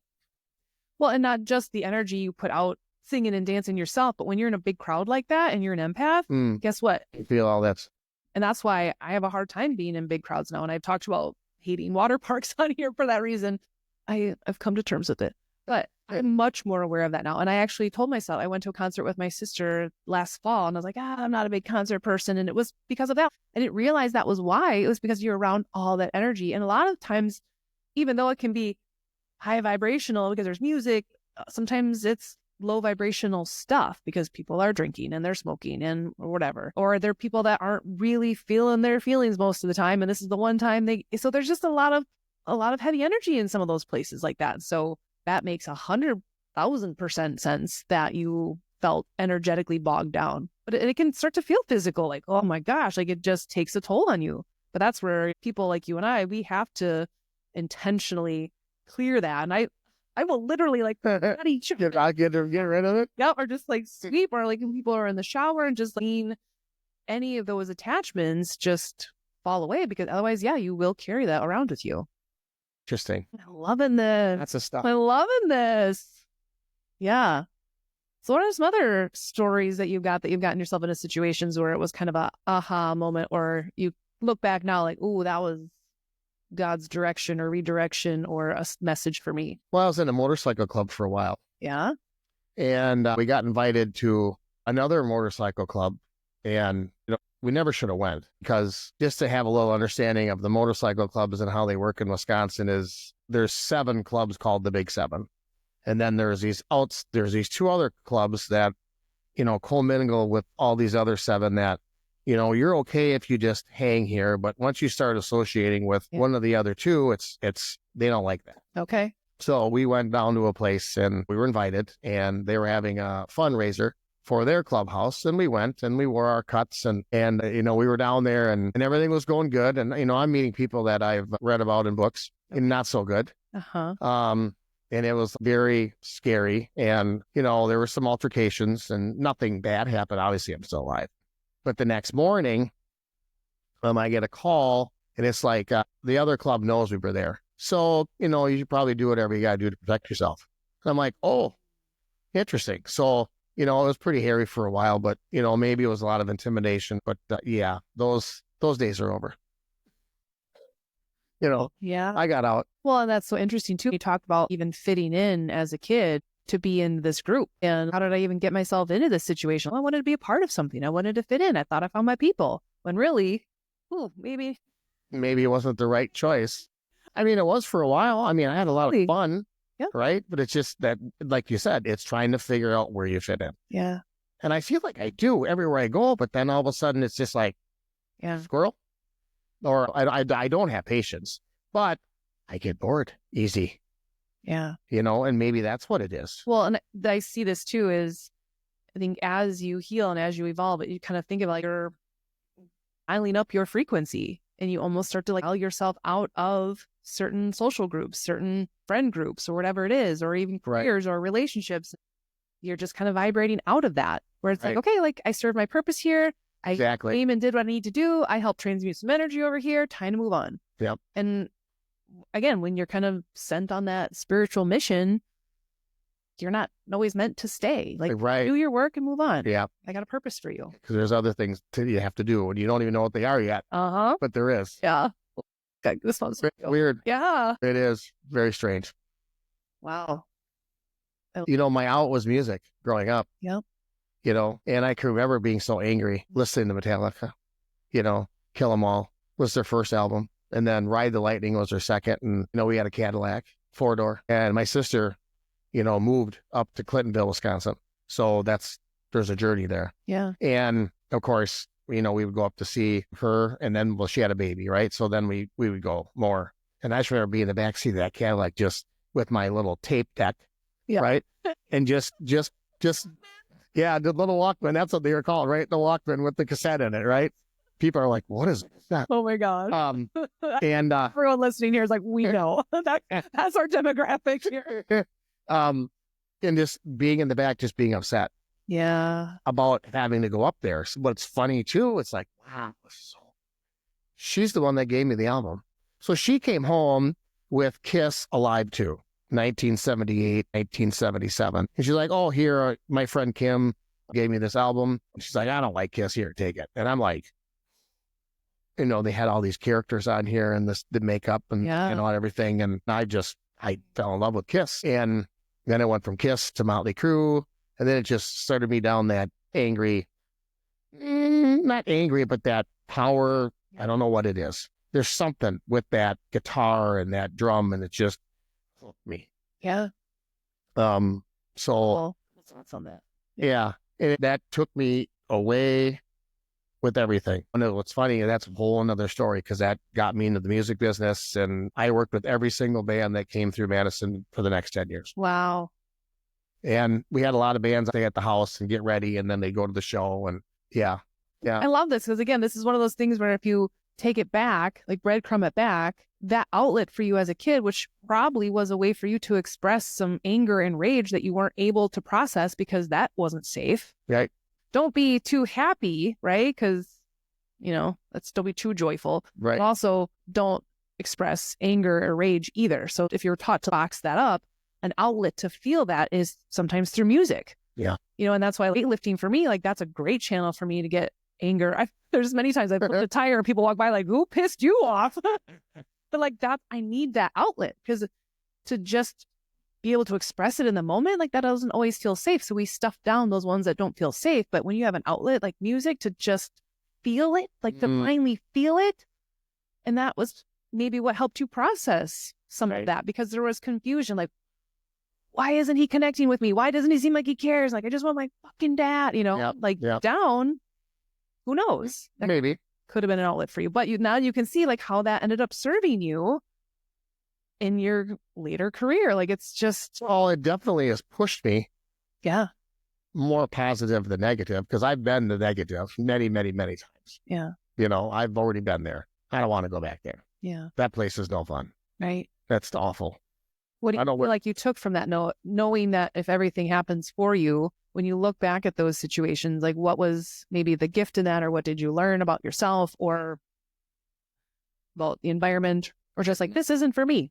[SPEAKER 1] Well, and not just the energy you put out singing and dancing yourself, but when you're in a big crowd like that and you're an empath, guess what?
[SPEAKER 3] You feel all that.
[SPEAKER 1] And that's why I have a hard time being in big crowds now. And I've talked about hating water parks on here for that reason. I've come to terms with it, but I'm much more aware of that now. And I actually told myself, I went to a concert with my sister last fall and I was like, I'm not a big concert person. And it was because of that. I didn't realize that was why. It was because you're around all that energy. And a lot of times, even though it can be high vibrational because there's music, sometimes it's low vibrational stuff because people are drinking and they're smoking and whatever, or they're people that aren't really feeling their feelings most of the time. And this is the one time so there's just a lot of heavy energy in some of those places like that. So that makes 100,000% sense that you felt energetically bogged down, but it can start to feel physical. Like, oh my gosh, like it just takes a toll on you. But that's where people like you and I, we have to intentionally clear that. And I will literally like not eat sugar.
[SPEAKER 3] Get rid of it.
[SPEAKER 1] Yep, or just like sweep, or like when people are in the shower and just clean any of those attachments, just fall away, because otherwise, yeah, you will carry that around with you.
[SPEAKER 3] Interesting.
[SPEAKER 1] I'm loving this.
[SPEAKER 3] That's the stuff.
[SPEAKER 1] I'm loving this. Yeah. So what are some other stories that you've gotten yourself into situations where it was kind of a aha moment, or you look back now like, ooh, that was God's direction or redirection or a message for me?
[SPEAKER 3] Well, I was in a motorcycle club for a while.
[SPEAKER 1] Yeah.
[SPEAKER 3] And we got invited to another motorcycle club, and we never should have went, because just to have a little understanding of the motorcycle clubs and how they work in Wisconsin is there's 7 clubs called the Big 7, and then there's these 2 other clubs that commingle with all these other 7 that you're okay if you just hang here, but once you start associating with one of the other 2, it's they don't like that.
[SPEAKER 1] Okay.
[SPEAKER 3] So we went down to a place and we were invited, and they were having a fundraiser for their clubhouse. And we went and we wore our cuts and we were down there and everything was going good. And, I'm meeting people that I've read about in books and not so good.
[SPEAKER 1] Uh-huh.
[SPEAKER 3] And it was very scary. And, there were some altercations and nothing bad happened. Obviously, I'm still alive. But the next morning, I get a call, and it's like the other club knows we were there. So, you should probably do whatever you got to do to protect yourself. And I'm like, oh, interesting. So, it was pretty hairy for a while, but, maybe it was a lot of intimidation. But yeah, those days are over.
[SPEAKER 1] Yeah.
[SPEAKER 3] I got out.
[SPEAKER 1] Well, and that's so interesting too. You talked about even fitting in as a kid to be in this group. And how did I even get myself into this situation? Well, I wanted to be a part of something. I wanted to fit in. I thought I found my people. When really, maybe
[SPEAKER 3] it wasn't the right choice. I mean, it was for a while. I mean, I had a lot of fun, right? But it's just that, like you said, it's trying to figure out where you fit in.
[SPEAKER 1] Yeah.
[SPEAKER 3] And I feel like I do everywhere I go, but then all of a sudden it's just like, squirrel. Or I don't have patience, but I get bored easy.
[SPEAKER 1] Yeah.
[SPEAKER 3] And maybe that's what it is.
[SPEAKER 1] Well, and I see this too is, I think as you heal and as you evolve, you kind of think of like you're dialing up your frequency, and you almost start to like dial yourself out of certain social groups, certain friend groups, or whatever it is, or even careers or relationships. You're just kind of vibrating out of that, where it's like, okay, like I served my purpose here. I came and did what I need to do. I helped transmute some energy over here. Time to move on.
[SPEAKER 3] Yep.
[SPEAKER 1] And again, when you're kind of sent on that spiritual mission, you're not always meant to stay. Like, do your work and move on.
[SPEAKER 3] Yeah.
[SPEAKER 1] I got a purpose for you.
[SPEAKER 3] Because there's other things you have to do, and you don't even know what they are yet.
[SPEAKER 1] Uh-huh.
[SPEAKER 3] But there is.
[SPEAKER 1] Yeah. Okay, this one's
[SPEAKER 3] weird.
[SPEAKER 1] Yeah.
[SPEAKER 3] It is very strange.
[SPEAKER 1] Wow.
[SPEAKER 3] My out was music growing up.
[SPEAKER 1] Yep.
[SPEAKER 3] And I can remember being so angry listening to Metallica. Kill 'Em All was their first album. And then Ride the Lightning was their second. And, we had a Cadillac 4-door. And my sister, moved up to Clintonville, Wisconsin. So there's a journey there.
[SPEAKER 1] Yeah.
[SPEAKER 3] And of course, we would go up to see her, and then, she had a baby, right? So then we would go more. And I just remember being in the backseat of that Cadillac just with my little tape deck, right? And just, yeah, the little Walkman, that's what they were called, right? The Walkman with the cassette in it, right? People are like, what is that?
[SPEAKER 1] Oh my God.
[SPEAKER 3] And
[SPEAKER 1] everyone listening here is like, we know. That's our demographic here.
[SPEAKER 3] And just being in the back, just being upset.
[SPEAKER 1] Yeah.
[SPEAKER 3] About having to go up there. But it's funny too. It's like, wow. She's the one that gave me the album. So she came home with Kiss Alive 2, 1978, 1977. And she's like, oh, here, my friend Kim gave me this album. She's like, I don't like Kiss. Here, take it. And I'm like, they had all these characters on here and the makeup and everything. And I fell in love with Kiss. And then it went from Kiss to Motley Crue. And then it just started me down that angry, not angry, but that power. I don't know what it is. There's something with that guitar and that drum, and it just hooked me.
[SPEAKER 1] Yeah.
[SPEAKER 3] So
[SPEAKER 1] thoughts on that?
[SPEAKER 3] Yeah. And that took me away with everything. And what's funny, that's a whole another story, because that got me into the music business, and I worked with every single band that came through Madison for the next 10 years.
[SPEAKER 1] Wow.
[SPEAKER 3] And we had a lot of bands stay at the house and get ready, and then they go to the show. And yeah.
[SPEAKER 1] I love this, because again, this is one of those things where if you take it back, like breadcrumb it back, that outlet for you as a kid, which probably was a way for you to express some anger and rage that you weren't able to process because that wasn't safe.
[SPEAKER 3] Right.
[SPEAKER 1] Don't be too happy, right? Because let's don't be too joyful.
[SPEAKER 3] Right.
[SPEAKER 1] But also don't express anger or rage either. So if you're taught to box that up, an outlet to feel that is sometimes through music.
[SPEAKER 3] Yeah.
[SPEAKER 1] And that's why weightlifting for me, like that's a great channel for me to get anger. There's many times I've flipped a tire and people walk by like, who pissed you off? But like that, I need that outlet because to just be able to express it in the moment, like that doesn't always feel safe. So we stuff down those ones that don't feel safe. But when you have an outlet like music to just feel it, like to finally feel it. And that was maybe what helped you process some of that, because there was confusion. Like, why isn't he connecting with me? Why doesn't he seem like he cares? Like, I just want my fucking dad, down. Who knows? That
[SPEAKER 3] Maybe
[SPEAKER 1] could have been an outlet for you. But now you can see like how that ended up serving you in your later career. Like it's just...
[SPEAKER 3] Well, it definitely has pushed me.
[SPEAKER 1] Yeah.
[SPEAKER 3] More positive than negative, because I've been the negative many, many, many times.
[SPEAKER 1] Yeah.
[SPEAKER 3] I've already been there. I don't want to go back there.
[SPEAKER 1] Yeah.
[SPEAKER 3] That place is no fun.
[SPEAKER 1] Right.
[SPEAKER 3] That's awful.
[SPEAKER 1] What do you feel like you took from that knowing that if everything happens for you, when you look back at those situations, like what was maybe the gift in that, or what did you learn about yourself or about the environment, or just like, this isn't for me?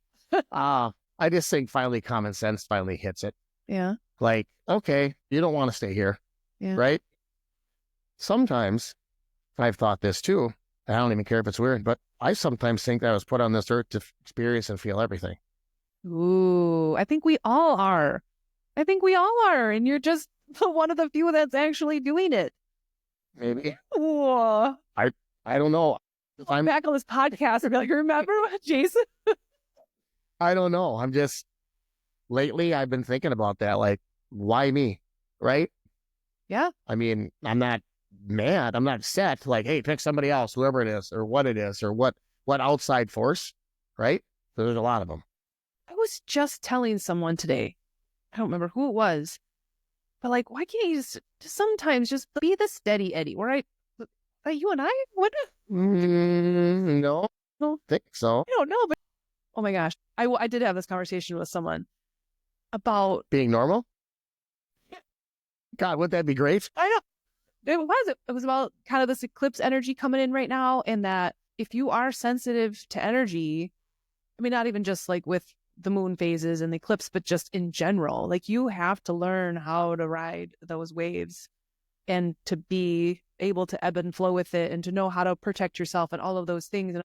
[SPEAKER 3] I just think finally common sense finally hits it.
[SPEAKER 1] Yeah.
[SPEAKER 3] Like, okay, you don't want to stay here.
[SPEAKER 1] Yeah.
[SPEAKER 3] Right? Sometimes I've thought this too. I don't even care if it's weird, but I sometimes think that I was put on this earth to experience and feel everything.
[SPEAKER 1] Ooh, I think we all are. And you're just one of the few that's actually doing it.
[SPEAKER 3] Maybe.
[SPEAKER 1] Whoa.
[SPEAKER 3] I don't know.
[SPEAKER 1] If I'm back on this podcast and be like, remember what, Jason?
[SPEAKER 3] I don't know. Lately I've been thinking about that. Like, why me? Right?
[SPEAKER 1] Yeah.
[SPEAKER 3] I mean, I'm not mad. I'm not set. Like, hey, pick somebody else, whoever it is, or what it is, or what outside force, right? So there's a lot of them.
[SPEAKER 1] I was just telling someone today, I don't remember who it was, but like, why can't you just sometimes just be the steady Eddie? You and I? What?
[SPEAKER 3] No, I don't think so.
[SPEAKER 1] I don't know, but oh my gosh, I did have this conversation with someone about
[SPEAKER 3] being normal. God, wouldn't that be great?
[SPEAKER 1] I know. It was about kind of this eclipse energy coming in right now, and that if you are sensitive to energy, I mean, not even just like with the moon phases and the eclipse, but just in general, like you have to learn how to ride those waves and to be able to ebb and flow with it and to know how to protect yourself and all of those things. And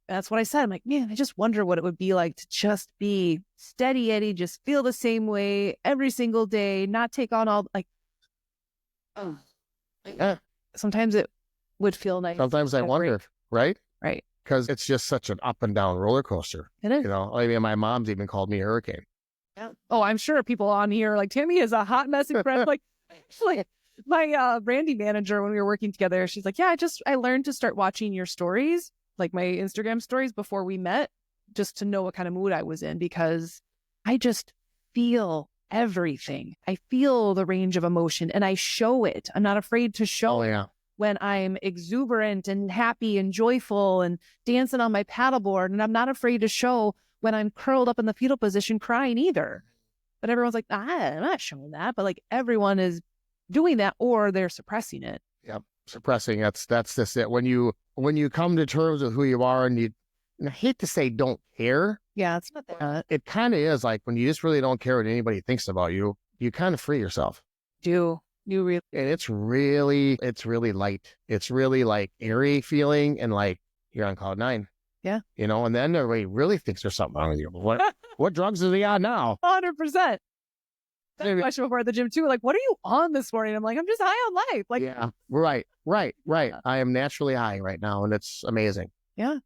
[SPEAKER 1] that's what I said. I'm like, man, I just wonder what it would be like to just be steady Eddie, just feel the same way every single day, not take on all like, oh.
[SPEAKER 3] Yeah.
[SPEAKER 1] Sometimes it would feel nice.
[SPEAKER 3] Sometimes I wonder, right?
[SPEAKER 1] Right.
[SPEAKER 3] Because it's just such an up and down roller coaster.
[SPEAKER 1] It is.
[SPEAKER 3] I mean, my mom's even called me a hurricane.
[SPEAKER 1] Yeah. Oh, I'm sure people on here like, Tammy is a hot mess in friend. Like my Brandy manager, when we were working together, she's like, yeah, I learned to start watching your stories, like my Instagram stories before we met, just to know what kind of mood I was in, because I just feel everything. I feel the range of emotion and I show it. I'm not afraid to show it when I'm exuberant and happy and joyful and dancing on my paddleboard. And I'm not afraid to show when I'm curled up in the fetal position crying either. But everyone's like, I'm not showing that. But like everyone is doing that, or they're suppressing it.
[SPEAKER 3] Yep. Suppressing. That's just it. When you come to terms with who you are, and I hate to say don't care.
[SPEAKER 1] Yeah, it's not that.
[SPEAKER 3] It kind of is like when you just really don't care what anybody thinks about you, you kind of free yourself.
[SPEAKER 1] You really. And
[SPEAKER 3] it's really light. It's really like airy feeling, and like you're on cloud nine.
[SPEAKER 1] Yeah.
[SPEAKER 3] And then everybody really thinks there's something wrong with you. What drugs is he on now?
[SPEAKER 1] 100%. That question before at the gym too. Like, what are you on this morning? I'm like, I'm just high on life. Like,
[SPEAKER 3] yeah, right. I am naturally high right now, and it's amazing.
[SPEAKER 1] Yeah.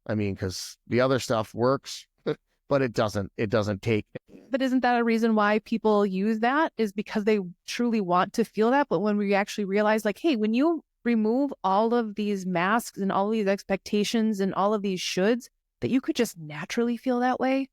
[SPEAKER 3] I mean, because the other stuff works, but it doesn't take.
[SPEAKER 1] But isn't that a reason why people use that? Is because they truly want to feel that. But when we actually realize, like, hey, when you remove all of these masks and all of these expectations and all of these shoulds, that you could just naturally feel that way.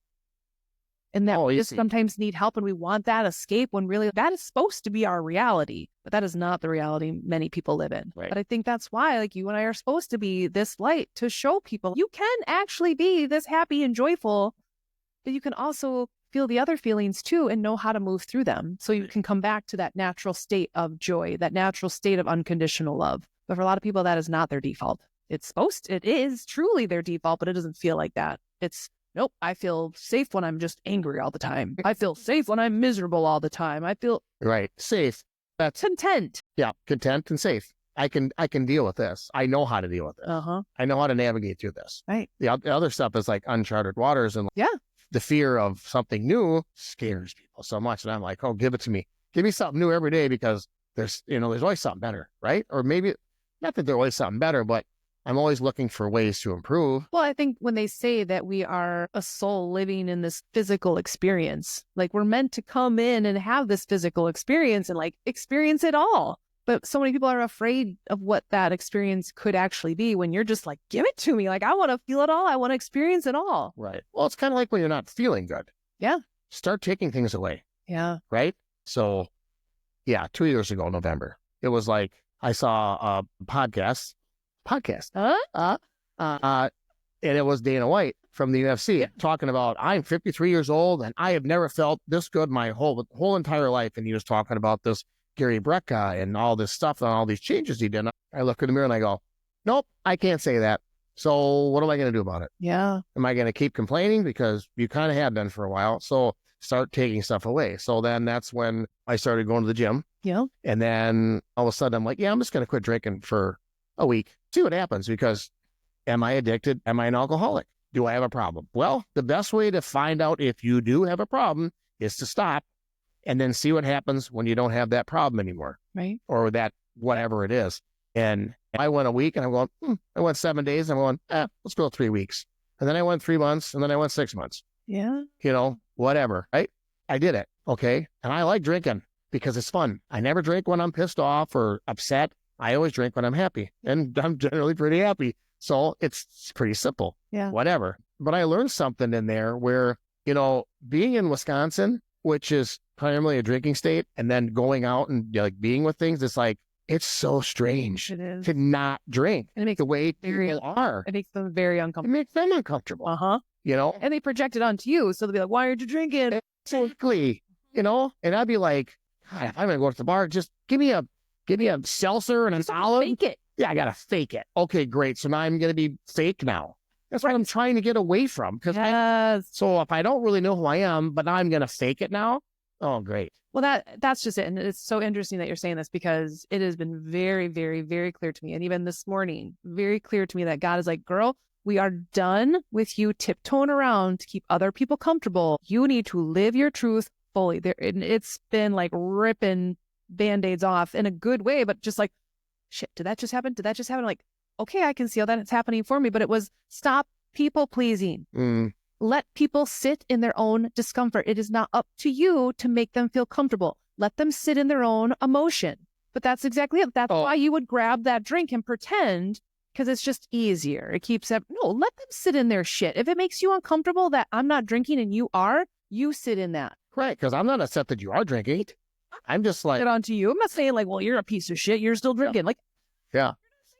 [SPEAKER 1] And that we just sometimes need help, and we want that escape when really that is supposed to be our reality. But that is not the reality many people live in.
[SPEAKER 3] Right.
[SPEAKER 1] But I think that's why, like, you and I are supposed to be this light to show people you can actually be this happy and joyful, but you can also feel the other feelings too and know how to move through them. So you can come back to that natural state of joy, that natural state of unconditional love. But for a lot of people, that is not their default. It is truly their default, but it doesn't feel like that. It's, nope, I feel safe when I'm just angry all the time. I feel safe when I'm miserable all the time. I feel
[SPEAKER 3] Right. Safe. That's
[SPEAKER 1] content.
[SPEAKER 3] Yeah, content and safe. I can deal with this. I know how to deal with this. I know how to navigate through this.
[SPEAKER 1] Right.
[SPEAKER 3] The other stuff is like uncharted waters, and
[SPEAKER 1] Yeah.
[SPEAKER 3] the fear of something new scares people so much. And I'm like, oh, give it to me. Give me something new every day, because there's always something better, right? Or maybe not that there's always something better, but I'm always looking for ways to improve.
[SPEAKER 1] Well, I think when they say that we are a soul living in this physical experience, like we're meant to come in and have this physical experience and like experience it all. But so many people are afraid of what that experience could actually be when you're just like, give it to me. Like, I want to feel it all. I want to experience it all.
[SPEAKER 3] Right. Well, it's kind of like when you're not feeling good.
[SPEAKER 1] Yeah.
[SPEAKER 3] Start taking things away.
[SPEAKER 1] Yeah.
[SPEAKER 3] Right. So, yeah, 2 years ago, November, it was like I saw a podcast, and it was Dana White from the UFC talking about, I'm 53 years old and I have never felt this good my whole entire life. And he was talking about this Gary Brecka and all this stuff and all these changes he did. I look in the mirror and I go, nope, I can't say that. So what am I going to do about it?
[SPEAKER 1] Yeah.
[SPEAKER 3] Am I going to keep complaining? Because you kind of have been for a while. So start taking stuff away. So then that's when I started going to the gym.
[SPEAKER 1] Yeah.
[SPEAKER 3] And then all of a sudden I'm like, yeah, I'm just going to quit drinking for a week. See what happens, because am I addicted? Am I an alcoholic? Do I have a problem? Well, the best way to find out if you do have a problem is to stop and then see what happens when you don't have that problem anymore.
[SPEAKER 1] Right.
[SPEAKER 3] Or that, whatever it is. And I went a week and I'm going, I went 7 days. And I'm going, let's go 3 weeks. And then I went 3 months, and then I went 6 months.
[SPEAKER 1] Yeah.
[SPEAKER 3] Whatever, right? I did it. Okay. And I like drinking because it's fun. I never drink when I'm pissed off or upset. I always drink when I'm happy, and I'm generally pretty happy. So it's pretty simple.
[SPEAKER 1] Yeah.
[SPEAKER 3] Whatever. But I learned something in there where, being in Wisconsin, which is primarily a drinking state, and then going out and like being with things, it's so strange
[SPEAKER 1] It is.
[SPEAKER 3] to not drink.
[SPEAKER 1] It makes
[SPEAKER 3] the way people are.
[SPEAKER 1] It makes them very
[SPEAKER 3] It
[SPEAKER 1] uncomfortable.
[SPEAKER 3] makes them uncomfortable.
[SPEAKER 1] And they project it onto you. So they'll be like, why aren't you drinking?
[SPEAKER 3] Exactly. And I'd be like, God, if I'm going to go to the bar, just give me a seltzer and an olive.
[SPEAKER 1] Fake it.
[SPEAKER 3] Yeah, I got to fake it. Okay, great. So now I'm going to be fake now. That's what I'm trying to get away from. So if I don't really know who I am, but now I'm going to fake it now. Oh, great.
[SPEAKER 1] Well, that's just it. And it's so interesting that you're saying this, because it has been very, very, very clear to me. And even this morning, very clear to me that God is like, girl, we are done with you tiptoeing around to keep other people comfortable. You need to live your truth fully. And it's been like ripping Band-Aids off in a good way, but just like, shit, did that just happen? Did that just happen? Like, okay, I can see how that it's happening for me, but it was stop people pleasing. Let people sit in their own discomfort. It is not up to you to make them feel comfortable. Let them sit in their own emotion. But that's exactly it. That's why you would grab that drink and pretend, because it's just easier. It keeps let them sit in their shit. If it makes you uncomfortable that I'm not drinking and you are, you sit in that.
[SPEAKER 3] Right, because I'm not upset that you are drinking. I'm just like...
[SPEAKER 1] Get on to you. I'm not saying like, well, you're a piece of shit. You're still drinking.
[SPEAKER 3] Yeah.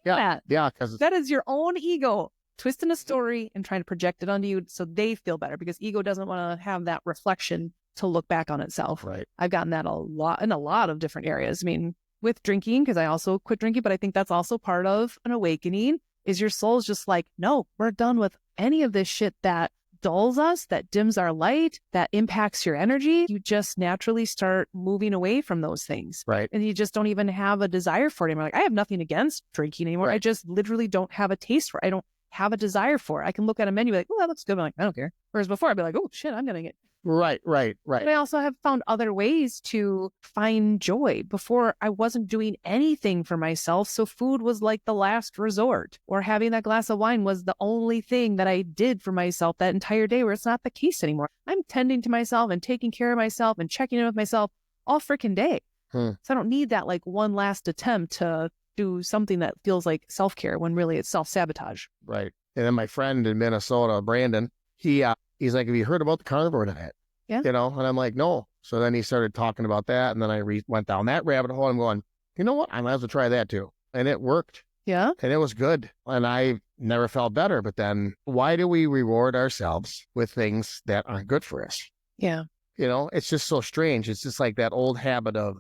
[SPEAKER 3] Because
[SPEAKER 1] that is your own ego twisting a story and trying to project it onto you so they feel better, because ego doesn't want to have that reflection to look back on itself.
[SPEAKER 3] Right.
[SPEAKER 1] I've gotten that a lot in a lot of different areas. I mean, with drinking, because I also quit drinking, but I think that's also part of an awakening, is your soul's just like, no, we're done with any of this shit that dulls us, that dims our light, that impacts your energy. You just naturally start moving away from those things.
[SPEAKER 3] Right.
[SPEAKER 1] And you just don't even have a desire for it anymore. Like, I have nothing against drinking anymore.
[SPEAKER 3] Right.
[SPEAKER 1] I just literally don't have a taste for it. I don't have a desire for it. I can look at a menu like, oh, that looks good. I'm like, I don't care. Whereas before I'd be like, oh shit, I'm getting it.
[SPEAKER 3] Right.
[SPEAKER 1] But I also have found other ways to find joy. Before, I wasn't doing anything for myself, so food was like the last resort, or having that glass of wine was the only thing that I did for myself that entire day, where it's not the case anymore. I'm tending to myself and taking care of myself and checking in with myself all freaking day. So I don't need that like one last attempt to do something that feels like self-care when really it's self-sabotage.
[SPEAKER 3] Right. And then my friend in Minnesota, Brandon, he's like, have you heard about the carnivore diet?
[SPEAKER 1] Yeah.
[SPEAKER 3] And I'm like, no. So then he started talking about that. And then I went down that rabbit hole. I'm going, you know what? I might as well try that too. And it worked.
[SPEAKER 1] Yeah.
[SPEAKER 3] And it was good. And I never felt better. But then why do we reward ourselves with things that aren't good for us?
[SPEAKER 1] Yeah.
[SPEAKER 3] It's just so strange. It's just like that old habit of,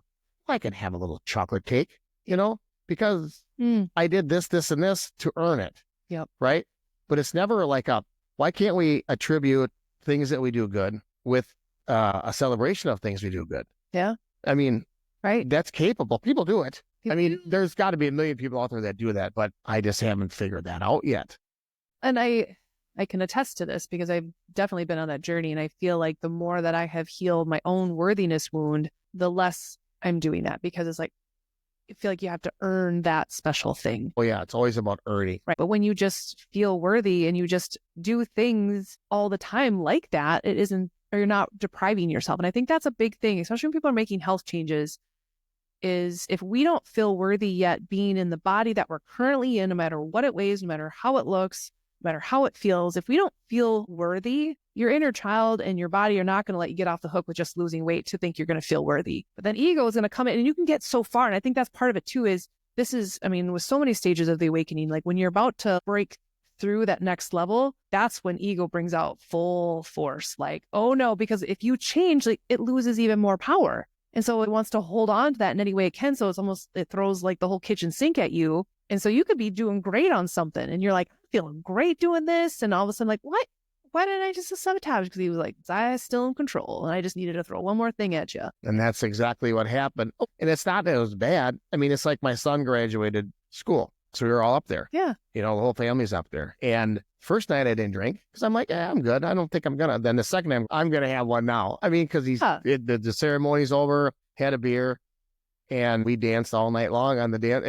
[SPEAKER 3] I can have a little chocolate cake, because I did this, this, and this to earn it.
[SPEAKER 1] Yep.
[SPEAKER 3] Right? But it's never like why can't we attribute things that we do good with a celebration of things we do good?
[SPEAKER 1] Yeah.
[SPEAKER 3] I mean,
[SPEAKER 1] right.
[SPEAKER 3] That's capable. People do it.
[SPEAKER 1] People
[SPEAKER 3] I mean,
[SPEAKER 1] do.
[SPEAKER 3] there's got to be a million people out there that do that, but I just haven't figured that out yet.
[SPEAKER 1] And I can attest to this because I've definitely been on that journey. And I feel like the more that I have healed my own worthiness wound, the less I'm doing that, because it's like, I feel like you have to earn that special thing.
[SPEAKER 3] Well, yeah, it's always about earning.
[SPEAKER 1] Right. But when you just feel worthy and you just do things all the time like that, it isn't, or you're not depriving yourself. And I think that's a big thing, especially when people are making health changes, is if we don't feel worthy yet being in the body that we're currently in, no matter what it weighs, no matter how it looks, no matter how it feels, if we don't feel worthy, your inner child and your body are not going to let you get off the hook with just losing weight to think you're going to feel worthy. But then ego is going to come in, and you can get so far. And I think that's part of it too, is this is, I mean, with so many stages of the awakening, like when you're about to break through that next level, that's when ego brings out full force. Like, oh no, because if you change, like, it loses even more power. And so it wants to hold on to that in any way it can. So it's almost, it throws like the whole kitchen sink at you. And so you could be doing great on something and you're like, I'm feeling great doing this. And all of a sudden, like, what? Why didn't I just sabotage? Because he was like, I still in control. And I just needed to throw one more thing at you.
[SPEAKER 3] And that's exactly what happened. Oh, and it's not that it was bad. I mean, it's like my son graduated school. So we were all up there.
[SPEAKER 1] Yeah.
[SPEAKER 3] You know, the whole family's up there. And first night I didn't drink because I'm like, I'm good. I don't think I'm going to. Then the second time, I'm going to have one now. I mean, because the ceremony's over, had a beer, and we danced all night long on the dance.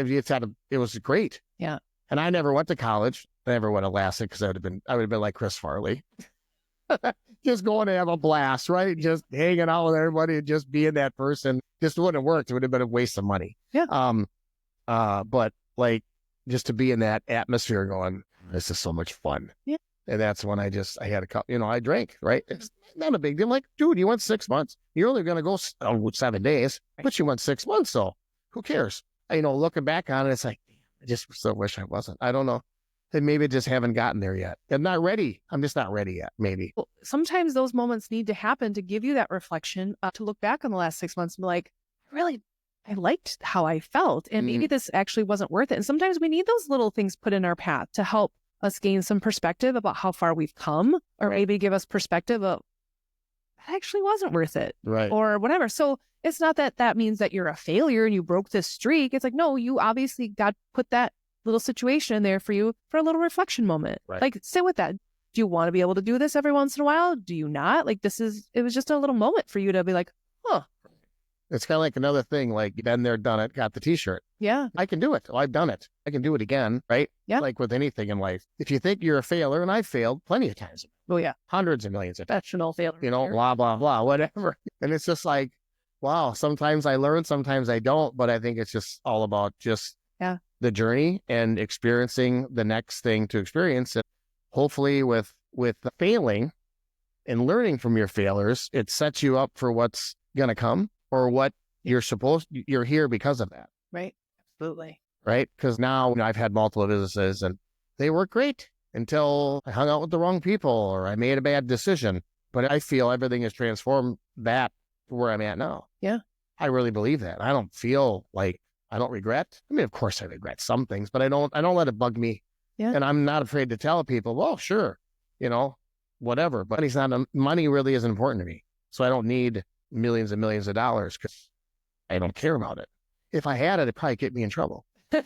[SPEAKER 3] It was great.
[SPEAKER 1] Yeah.
[SPEAKER 3] And I never went to college. I never would have lasted because I would have been like Chris Farley. Just going to have a blast, right? Just hanging out with everybody and just being that person. Just wouldn't have worked. It would have been a waste of money.
[SPEAKER 1] Yeah.
[SPEAKER 3] But like, just to be in that atmosphere going, this is so much fun.
[SPEAKER 1] Yeah.
[SPEAKER 3] And that's when I had a cup, I drank, right? It's not a big deal. Like, dude, you went 6 months. You're only going to go 7 days, but you went 6 months. So who cares? Looking back on it, it's like, I just so wish I wasn't. I don't know. And maybe I just haven't gotten there yet. I'm not ready. I'm just not ready yet, maybe.
[SPEAKER 1] Well, sometimes those moments need to happen to give you that reflection, to look back on the last 6 months and be like, I liked how I felt, and maybe this actually wasn't worth it. And sometimes we need those little things put in our path to help us gain some perspective about how far we've come, or maybe give us perspective of that actually wasn't worth it,
[SPEAKER 3] right?
[SPEAKER 1] Or whatever. So it's not that means that you're a failure and you broke this streak. It's like, no, you obviously got put that little situation in there for you for a little reflection moment.
[SPEAKER 3] Right.
[SPEAKER 1] Like, sit with that. Do you want to be able to do this every once in a while? Do you not? Like, it was just a little moment for you to be like, huh.
[SPEAKER 3] It's kind of like another thing, like been there, done it, got the t-shirt.
[SPEAKER 1] Yeah.
[SPEAKER 3] I can do it. Well, I've done it. I can do it again, right?
[SPEAKER 1] Yeah.
[SPEAKER 3] Like with anything in life. If you think you're a failure, and I've failed plenty of times.
[SPEAKER 1] Oh, yeah.
[SPEAKER 3] Hundreds of millions of times.
[SPEAKER 1] Professional failure.
[SPEAKER 3] Blah, blah, blah, whatever. And it's just like, wow, sometimes I learn, sometimes I don't. But I think it's just all about just the journey and experiencing the next thing to experience. And hopefully with the failing and learning from your failures, it sets you up for what's going to come. Or what you're here because of that.
[SPEAKER 1] Right. Absolutely.
[SPEAKER 3] Right. Because now I've had multiple businesses and they work great until I hung out with the wrong people or I made a bad decision. But I feel everything has transformed that to where I'm at now.
[SPEAKER 1] Yeah.
[SPEAKER 3] I really believe that. I don't feel like I don't regret. I mean, of course I regret some things, but I don't let it bug me.
[SPEAKER 1] Yeah.
[SPEAKER 3] And I'm not afraid to tell people, well, sure, whatever. But money really isn't important to me. So I don't need millions and millions of dollars because I don't care about it. If I had it, it'd probably get me in trouble.
[SPEAKER 1] But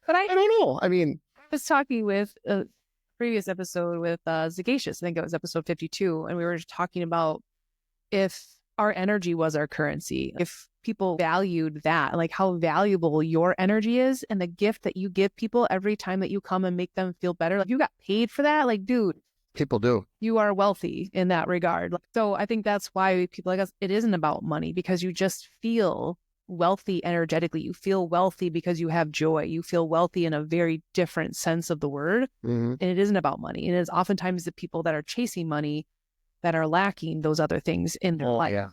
[SPEAKER 1] I
[SPEAKER 3] don't know. I mean,
[SPEAKER 1] I was talking with a previous episode with Zagacious. I think it was episode 52. And we were just talking about if our energy was our currency, if people valued that, like how valuable your energy is and the gift that you give people every time that you come and make them feel better. Like, you got paid for that. Like, dude,
[SPEAKER 3] people do.
[SPEAKER 1] You are wealthy in that regard. So I think that's why people like us, it isn't about money, because you just feel wealthy energetically. You feel wealthy because you have joy. You feel wealthy in a very different sense of the word.
[SPEAKER 3] Mm-hmm.
[SPEAKER 1] And it isn't about money. And it is oftentimes the people that are chasing money that are lacking those other things in their life.
[SPEAKER 3] Yeah.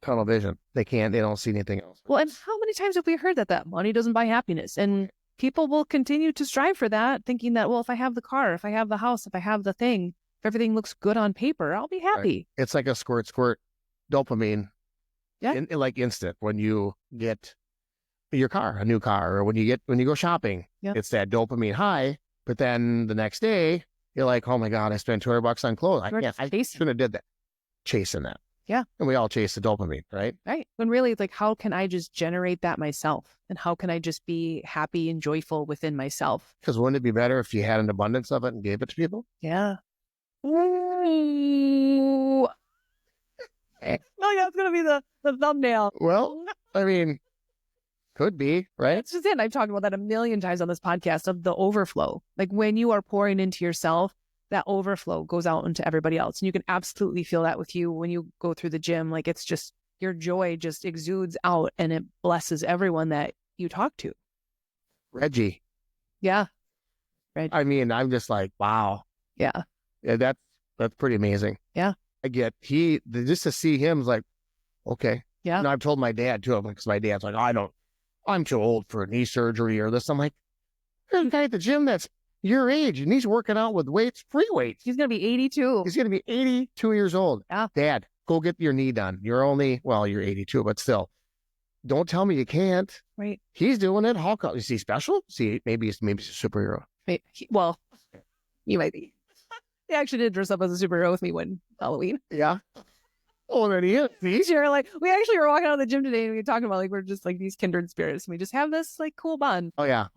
[SPEAKER 3] Tunnel vision. They don't see anything else.
[SPEAKER 1] Well, and how many times have we heard that money doesn't buy happiness? And people will continue to strive for that, thinking that, well, if I have the car, if I have the house, if I have the thing, if everything looks good on paper, I'll be happy.
[SPEAKER 3] Right. It's like a squirt dopamine.
[SPEAKER 1] Yeah.
[SPEAKER 3] Like instant when you get your car, a new car, or when you go shopping, it's that dopamine high. But then the next day, you're like, oh my God, I spent $200 on clothes. I shouldn't have did that. Chasing that.
[SPEAKER 1] Yeah.
[SPEAKER 3] And we all chase the dopamine, right?
[SPEAKER 1] Right. When really it's like, how can I just generate that myself? And how can I just be happy and joyful within myself?
[SPEAKER 3] Because wouldn't it be better if you had an abundance of it and gave it to people?
[SPEAKER 1] Yeah. Ooh. No, yeah, it's going to be the thumbnail.
[SPEAKER 3] Well, I mean, could be, right?
[SPEAKER 1] That's just it. I've talked about that a million times on this podcast of the overflow. Like when you are pouring into yourself, that overflow goes out into everybody else. And you can absolutely feel that with you when you go through the gym. Like it's just, your joy just exudes out and it blesses everyone that you talk to.
[SPEAKER 3] Reggie.
[SPEAKER 1] Yeah. Reggie.
[SPEAKER 3] I mean, I'm just like, wow.
[SPEAKER 1] Yeah.
[SPEAKER 3] That's pretty amazing.
[SPEAKER 1] Yeah.
[SPEAKER 3] I get, just to see him is like, okay.
[SPEAKER 1] Yeah.
[SPEAKER 3] And I've told my dad too, because my dad's like, I'm too old for knee surgery or this. I'm like, there's a guy at the gym that's your age and he's working out with weights, free weights.
[SPEAKER 1] He's going to be 82.
[SPEAKER 3] He's going to be 82 years old.
[SPEAKER 1] Yeah.
[SPEAKER 3] Dad, go get your knee done. You're 82, but still, don't tell me you can't.
[SPEAKER 1] Right.
[SPEAKER 3] He's doing it. How come? Is he special? See, maybe he's a superhero.
[SPEAKER 1] Well, you might be. He actually did dress up as a superhero with me one Halloween.
[SPEAKER 3] Yeah. Oh, then he is. See?
[SPEAKER 1] Sure, like we actually were walking out of the gym today and we were talking about like we're just like these kindred spirits and we just have this like cool bond.
[SPEAKER 3] Oh yeah.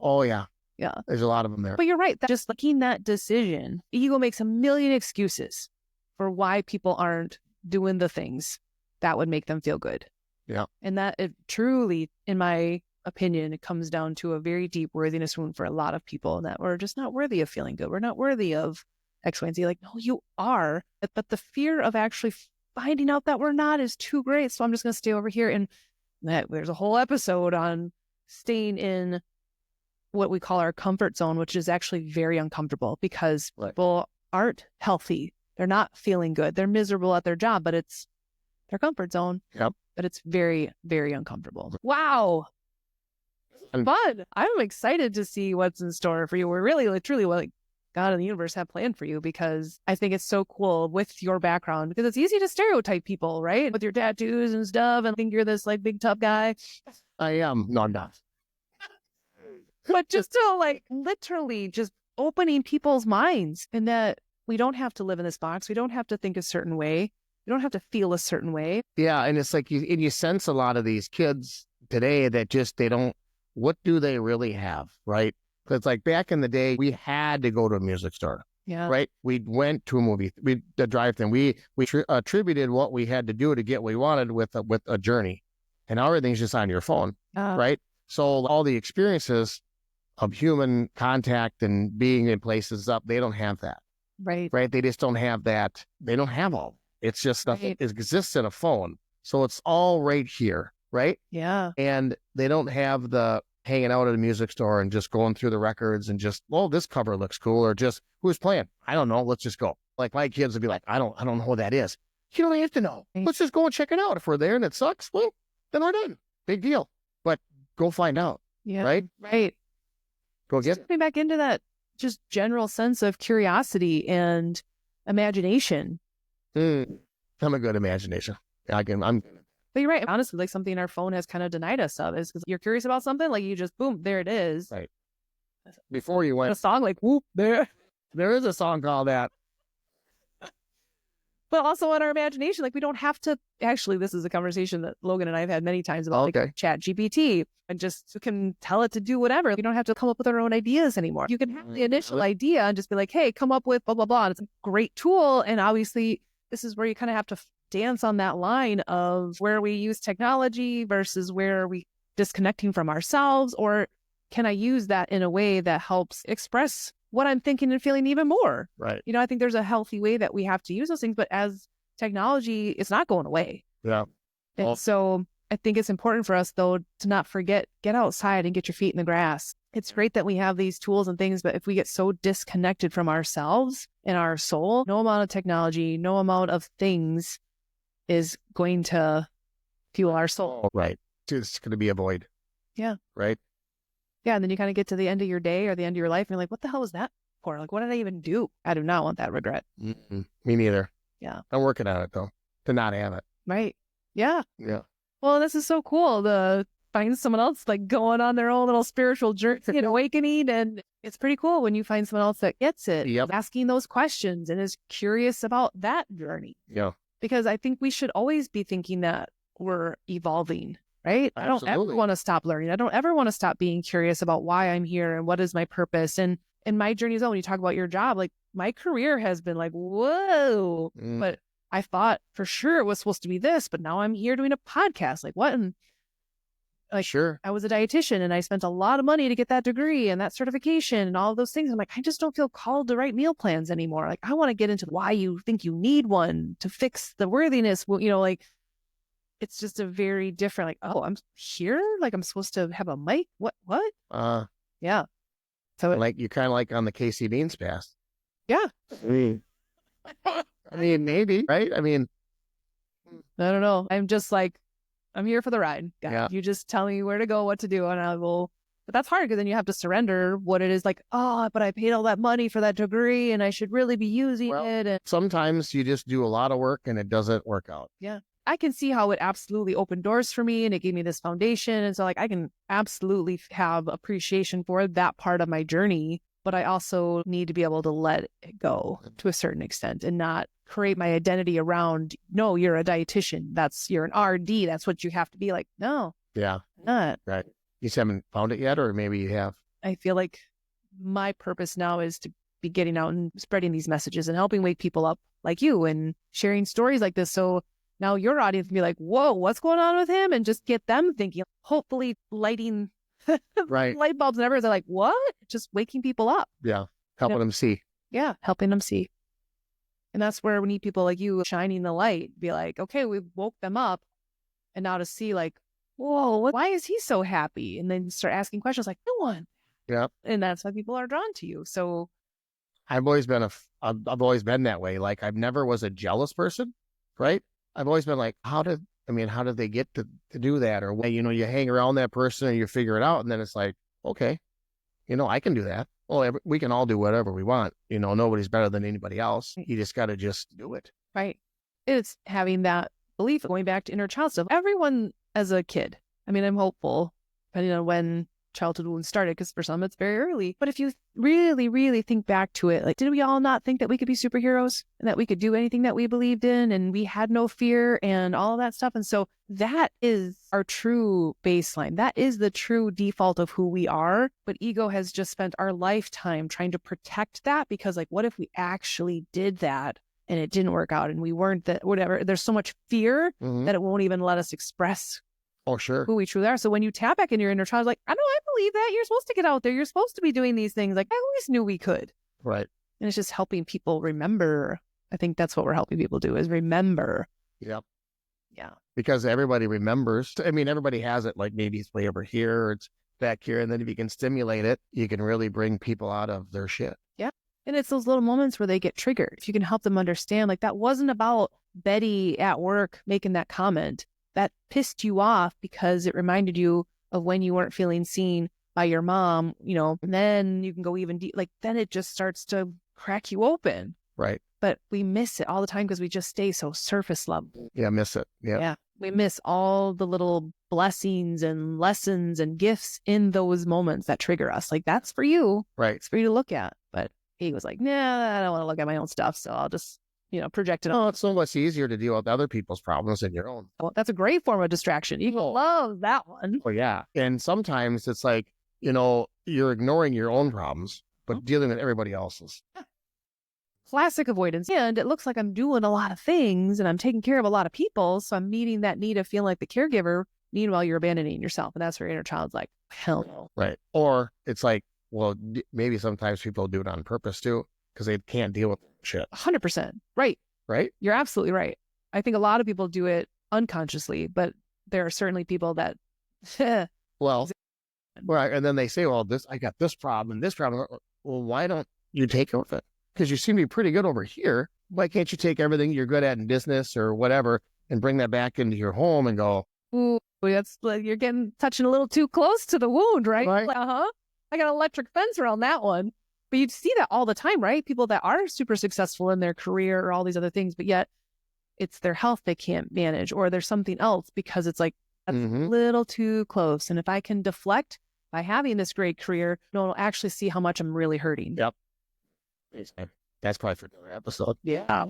[SPEAKER 1] Yeah.
[SPEAKER 3] There's a lot of them there.
[SPEAKER 1] But you're right. Just making that decision, ego makes a million excuses for why people aren't doing the things that would make them feel good.
[SPEAKER 3] Yeah.
[SPEAKER 1] And that it truly, in my opinion, it comes down to a very deep worthiness wound for a lot of people that we're just not worthy of feeling good. We're not worthy of X, Y, and Z. Like, no, you are. But the fear of actually finding out that we're not is too great. So I'm just going to stay over here. And there's a whole episode on staying in what we call our comfort zone, which is actually very uncomfortable because people aren't healthy. They're not feeling good. They're miserable at their job, but it's their comfort zone.
[SPEAKER 3] Yep.
[SPEAKER 1] But it's very, very uncomfortable. Wow. Fun. I'm excited to see what's in store for you. We're really, like, truly what God and the universe have planned for you, because I think it's so cool with your background, because it's easy to stereotype people, right? With your tattoos and stuff and think you're this like big tough guy.
[SPEAKER 3] I am. No, I'm not.
[SPEAKER 1] But just to like literally just opening people's minds, and that we don't have to live in this box. We don't have to think a certain way. We don't have to feel a certain way.
[SPEAKER 3] Yeah. And it's like you sense a lot of these kids today that just, what do they really have? Right. Because like back in the day, we had to go to a music store.
[SPEAKER 1] Yeah.
[SPEAKER 3] Right. We went to a movie, the drive-thru. We attributed what we had to do to get what we wanted with a journey, and now everything's just on your phone. Right. So all the experiences of human contact and being in places they don't have that.
[SPEAKER 1] Right.
[SPEAKER 3] Right. They just don't have that. They don't have all. It's just stuff that exists in a phone. So it's all right here. Right.
[SPEAKER 1] Yeah.
[SPEAKER 3] And they don't have the hanging out at a music store and just going through the records and just, well, this cover looks cool, or just who's playing. I don't know. Let's just go. Like my kids would be like, I don't know who that is. You don't have to know. Let's just go and check it out. If we're there and it sucks, well, then we're done. Big deal. But go find out.
[SPEAKER 1] Yeah.
[SPEAKER 3] Right.
[SPEAKER 1] Right.
[SPEAKER 3] Go get
[SPEAKER 1] me back into that just general sense of curiosity and imagination.
[SPEAKER 3] I'm a good imagination.
[SPEAKER 1] But you're right. Honestly, like something our phone has kind of denied us of is because you're curious about something, like you just, boom, there it is.
[SPEAKER 3] Right. Before you went.
[SPEAKER 1] A song like, whoop, there
[SPEAKER 3] is a song called that.
[SPEAKER 1] But also in our imagination, like we don't have to, actually, this is a conversation that Logan and I have had many times about like Chat GPT, and just you can tell it to do whatever. You don't have to come up with our own ideas anymore. You can have the initial idea and just be like, hey, come up with blah, blah, blah. And it's a great tool. And obviously this is where you kind of have to dance on that line of where we use technology versus where we disconnecting from ourselves, or can I use that in a way that helps express what I'm thinking and feeling even more?
[SPEAKER 3] Right.
[SPEAKER 1] I think there's a healthy way that we have to use those things, but as technology, it's not going away.
[SPEAKER 3] Yeah.
[SPEAKER 1] And so I think it's important for us, though, to not forget, get outside and get your feet in the grass. It's great that we have these tools and things, but if we get so disconnected from ourselves and our soul, no amount of technology, no amount of things is going to fuel our soul.
[SPEAKER 3] Right. It's going to be a void.
[SPEAKER 1] Yeah.
[SPEAKER 3] Right.
[SPEAKER 1] Yeah. And then you kind of get to the end of your day or the end of your life and you're like, what the hell was that for? Like, what did I even do? I do not want that regret.
[SPEAKER 3] Me neither.
[SPEAKER 1] Yeah.
[SPEAKER 3] I'm working on it, though, to not have it.
[SPEAKER 1] Right. Yeah.
[SPEAKER 3] Yeah.
[SPEAKER 1] Well, this is so cool. The find someone else like going on their own little spiritual journey and awakening. And it's pretty cool when you find someone else that gets it, asking those questions and is curious about that journey.
[SPEAKER 3] Yeah.
[SPEAKER 1] Because I think we should always be thinking that we're evolving, right?
[SPEAKER 3] Absolutely.
[SPEAKER 1] I don't ever want to stop learning. I don't ever want to stop being curious about why I'm here and what is my purpose. And in my journey as well, when you talk about your job, like my career has been like, whoa, but I thought for sure it was supposed to be this, but now I'm here doing a podcast. Like what? And like,
[SPEAKER 3] sure.
[SPEAKER 1] I was a dietitian and I spent a lot of money to get that degree and that certification and all of those things. I'm like, I just don't feel called to write meal plans anymore. Like I want to get into why you think you need one to fix the worthiness. Well, like it's just a very different, like, oh, I'm here. Like I'm supposed to have a mic. What? Yeah. So
[SPEAKER 3] like you're kind of like on the Casey Beans pass.
[SPEAKER 1] Yeah.
[SPEAKER 3] I mean, maybe, right? I mean,
[SPEAKER 1] I don't know. I'm just like, I'm here for the ride.
[SPEAKER 3] Yeah.
[SPEAKER 1] You just tell me where to go, what to do, and I will. But that's hard because then you have to surrender what it is like, oh, but I paid all that money for that degree and I should really be using it. And
[SPEAKER 3] sometimes you just do a lot of work and it doesn't work out.
[SPEAKER 1] Yeah. I can see how it absolutely opened doors for me and it gave me this foundation. And so like I can absolutely have appreciation for that part of my journey, but I also need to be able to let it go to a certain extent and not create my identity around, no, you're a dietitian. You're an RD. That's what you have to be like. No.
[SPEAKER 3] Yeah.
[SPEAKER 1] Not.
[SPEAKER 3] Right. You just haven't found it yet, or maybe you have.
[SPEAKER 1] I feel like my purpose now is to be getting out and spreading these messages and helping wake people up like you and sharing stories like this. So now your audience can be like, whoa, what's going on with him? And just get them thinking, hopefully lighting
[SPEAKER 3] right.
[SPEAKER 1] light bulbs and everything. They're like, what? Just waking people up.
[SPEAKER 3] Yeah. Helping them see.
[SPEAKER 1] Yeah. Helping them see. And that's where we need people like you shining the light. Be like, okay, we woke them up. And now to see like, whoa, why is he so happy? And then start asking questions like, no one.
[SPEAKER 3] Yeah.
[SPEAKER 1] And that's why people are drawn to you. So
[SPEAKER 3] I've always been been that way. Like I've never was a jealous person, right? I've always been like, how did they get to do that? Or, you hang around that person and you figure it out. And then it's like, okay, I can do that. Well, we can all do whatever we want. Nobody's better than anybody else. You just got to just do it.
[SPEAKER 1] Right. It's having that belief, going back to inner child stuff. Everyone as a kid, I mean, I'm hopeful, depending on when childhood wounds started, because for some it's very early. But if you really, really think back to it, like, did we all not think that we could be superheroes and that we could do anything that we believed in and we had no fear and all of that stuff? And so that is our true baseline. That is the true default of who we are. But ego has just spent our lifetime trying to protect that because, like, what if we actually did that and it didn't work out and we weren't that, whatever? There's so much fear that it won't even let us express who we truly are. So when you tap back in your inner child, like, I believe that. You're supposed to get out there. You're supposed to be doing these things. Like, I always knew we could.
[SPEAKER 3] Right.
[SPEAKER 1] And it's just helping people remember. I think that's what we're helping people do is remember.
[SPEAKER 3] Yep.
[SPEAKER 1] Yeah.
[SPEAKER 3] Because everybody remembers. I mean, everybody has it, like maybe it's way over here or it's back here. And then if you can stimulate it, you can really bring people out of their shit.
[SPEAKER 1] Yeah. And it's those little moments where they get triggered. If you can help them understand, like, that wasn't about Betty at work making that comment. That pissed you off because it reminded you of when you weren't feeling seen by your mom, and then you can go even deep. Like, then it just starts to crack you open.
[SPEAKER 3] Right.
[SPEAKER 1] But we miss it all the time because we just stay so surface level.
[SPEAKER 3] Yeah, miss it. Yeah.
[SPEAKER 1] We miss all the little blessings and lessons and gifts in those moments that trigger us. Like, that's for you.
[SPEAKER 3] Right.
[SPEAKER 1] It's for you to look at. But he was like, nah, I don't want to look at my own stuff. So I'll just, project it.
[SPEAKER 3] Oh, it's so much easier to deal with other people's problems than your own.
[SPEAKER 1] Well, that's a great form of distraction. Ego loves that one.
[SPEAKER 3] Oh, yeah. And sometimes it's like, you're ignoring your own problems, but dealing with everybody else's.
[SPEAKER 1] Yeah. Classic avoidance. And it looks like I'm doing a lot of things and I'm taking care of a lot of people. So I'm meeting that need of feeling like the caregiver. Meanwhile, you're abandoning yourself. And that's where inner child's like, hell no.
[SPEAKER 3] Right. Or it's like, well, maybe sometimes people do it on purpose too, because they can't deal with shit.
[SPEAKER 1] 100%. Right.
[SPEAKER 3] Right.
[SPEAKER 1] You're absolutely right. I think a lot of people do it unconsciously, but there are certainly people that.
[SPEAKER 3] Well, and then they say, well, I got this problem and this problem. Well, why don't you take over it? Because you seem to be pretty good over here. Why can't you take everything you're good at in business or whatever and bring that back into your home and go,
[SPEAKER 1] ooh, that's like you're touching a little too close to the wound, right?
[SPEAKER 3] Right.
[SPEAKER 1] Like, I got an electric fence around that one. But you see that all the time, right? People that are super successful in their career or all these other things, but yet it's their health they can't manage, or there's something else because it's like That's a little too close. And if I can deflect by having this great career, no, I'll actually see how much I'm really hurting.
[SPEAKER 3] Yep. That's probably for another episode.
[SPEAKER 1] Yeah.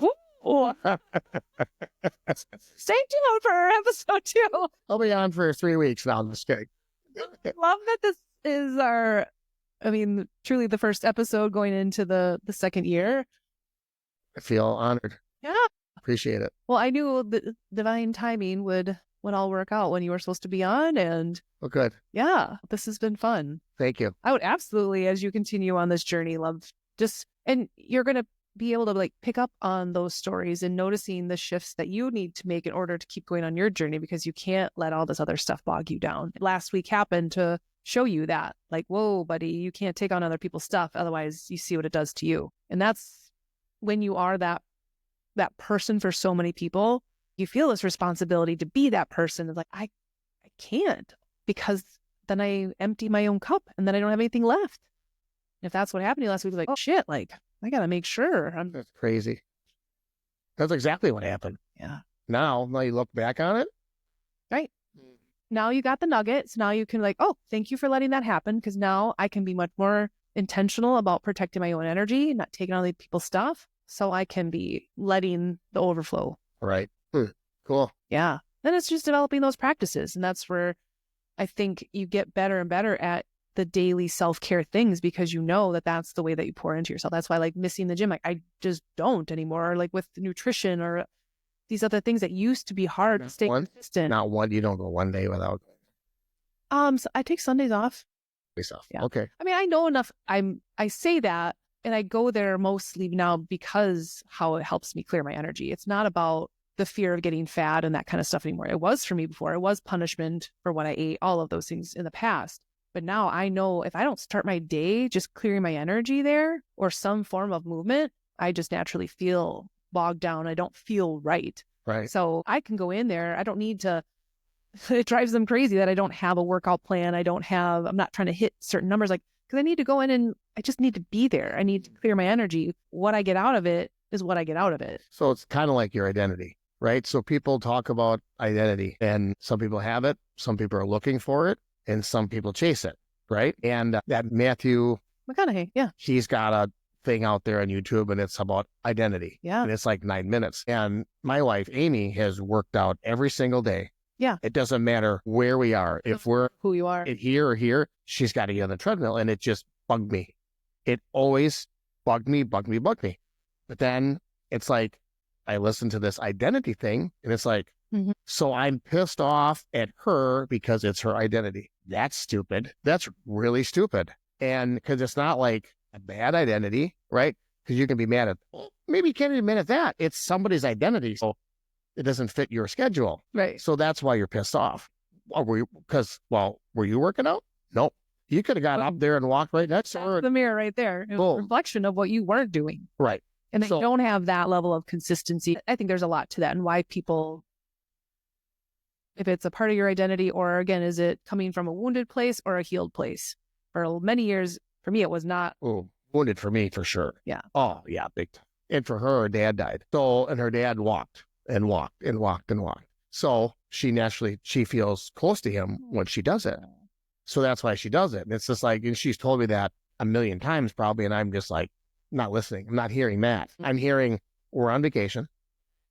[SPEAKER 1] Stay tuned for episode 2.
[SPEAKER 3] I'll be on for 3 weeks now. I'm just kidding.
[SPEAKER 1] Love that this is truly the first episode going into the second year.
[SPEAKER 3] I feel honored.
[SPEAKER 1] Yeah.
[SPEAKER 3] Appreciate it.
[SPEAKER 1] Well, I knew the divine timing would all work out when you were supposed to be on. And
[SPEAKER 3] Well, good.
[SPEAKER 1] yeah, this has been fun.
[SPEAKER 3] Thank you.
[SPEAKER 1] I would absolutely, as you continue on this journey, love and you're going to be able to pick up on those stories and noticing the shifts that you need to make in order to keep going on your journey, because you can't let all this other stuff bog you down. Last week happened to show you that, whoa, buddy, you can't take on other people's stuff. Otherwise you see what it does to you. And that's when you are that person for so many people, you feel this responsibility to be that person. It's I can't, because then I empty my own cup and then I don't have anything left. And if that's what happened to you last week, oh shit, I got to make sure.
[SPEAKER 3] That's crazy. That's exactly what happened.
[SPEAKER 1] Yeah.
[SPEAKER 3] Now you look back on it.
[SPEAKER 1] Right. Now you got the nuggets. Now you can oh, thank you for letting that happen, because now I can be much more intentional about protecting my own energy, not taking on other people's stuff, so I can be letting the overflow.
[SPEAKER 3] Right. Cool.
[SPEAKER 1] Yeah. Then it's just developing those practices. And that's where I think you get better and better at the daily self-care things, because you know that that's the way that you pour into yourself. That's why missing the gym, I just don't anymore, or with nutrition or these other things that used to be hard to stay consistent.
[SPEAKER 3] Not one, you don't go one day without.
[SPEAKER 1] So I take Sundays off.
[SPEAKER 3] Yeah. Okay.
[SPEAKER 1] I know enough. I say that, and I go there mostly now because how it helps me clear my energy. It's not about the fear of getting fat and that kind of stuff anymore. It was for me before. It was punishment for what I ate, all of those things in the past. But now I know if I don't start my day just clearing my energy there or some form of movement, I just naturally feel bogged down. I don't feel right.
[SPEAKER 3] Right.
[SPEAKER 1] So I can go in there. I don't need to. It drives them crazy that I don't have a workout plan. I'm not trying to hit certain numbers, because I need to go in and I just need to be there. I need to clear my energy. What I get out of it is what I get out of it.
[SPEAKER 3] So it's kind of like your identity, right? So people talk about identity, and some people have it, some people are looking for it, and some people chase it, right? And that Matthew
[SPEAKER 1] McConaughey, yeah.
[SPEAKER 3] He's got a thing out there on YouTube, and it's about identity.
[SPEAKER 1] Yeah.
[SPEAKER 3] And it's 9 minutes. And my wife, Amy, has worked out every single day.
[SPEAKER 1] Yeah.
[SPEAKER 3] It doesn't matter where we are. If we're
[SPEAKER 1] who you are
[SPEAKER 3] here or here, she's got to get on the treadmill, and it just bugged me. It always bugged me. But then it's I listen to this identity thing, and it's so I'm pissed off at her because it's her identity. That's stupid. That's really stupid. And because it's not a bad identity, right? Because you can be mad at, maybe you can't be mad at that. It's somebody's identity. So it doesn't fit your schedule.
[SPEAKER 1] Right.
[SPEAKER 3] So that's why you're pissed off. Were you working out? Nope. You could have got up there and walked right next to her.
[SPEAKER 1] The mirror right there. It was a reflection of what you weren't doing.
[SPEAKER 3] Right.
[SPEAKER 1] And they don't have that level of consistency. I think there's a lot to that, and why people, if it's a part of your identity, or again, is it coming from a wounded place or a healed place? For many years, for me, it was not.
[SPEAKER 3] Oh, wounded for me, for sure.
[SPEAKER 1] Yeah.
[SPEAKER 3] Oh, yeah, big time. And for her dad died. And her dad walked and walked and walked and walked. So she feels close to him when she does it. So that's why she does it. And it's just and she's told me that a million times probably, and I'm just not listening. I'm not hearing that. I'm hearing we're on vacation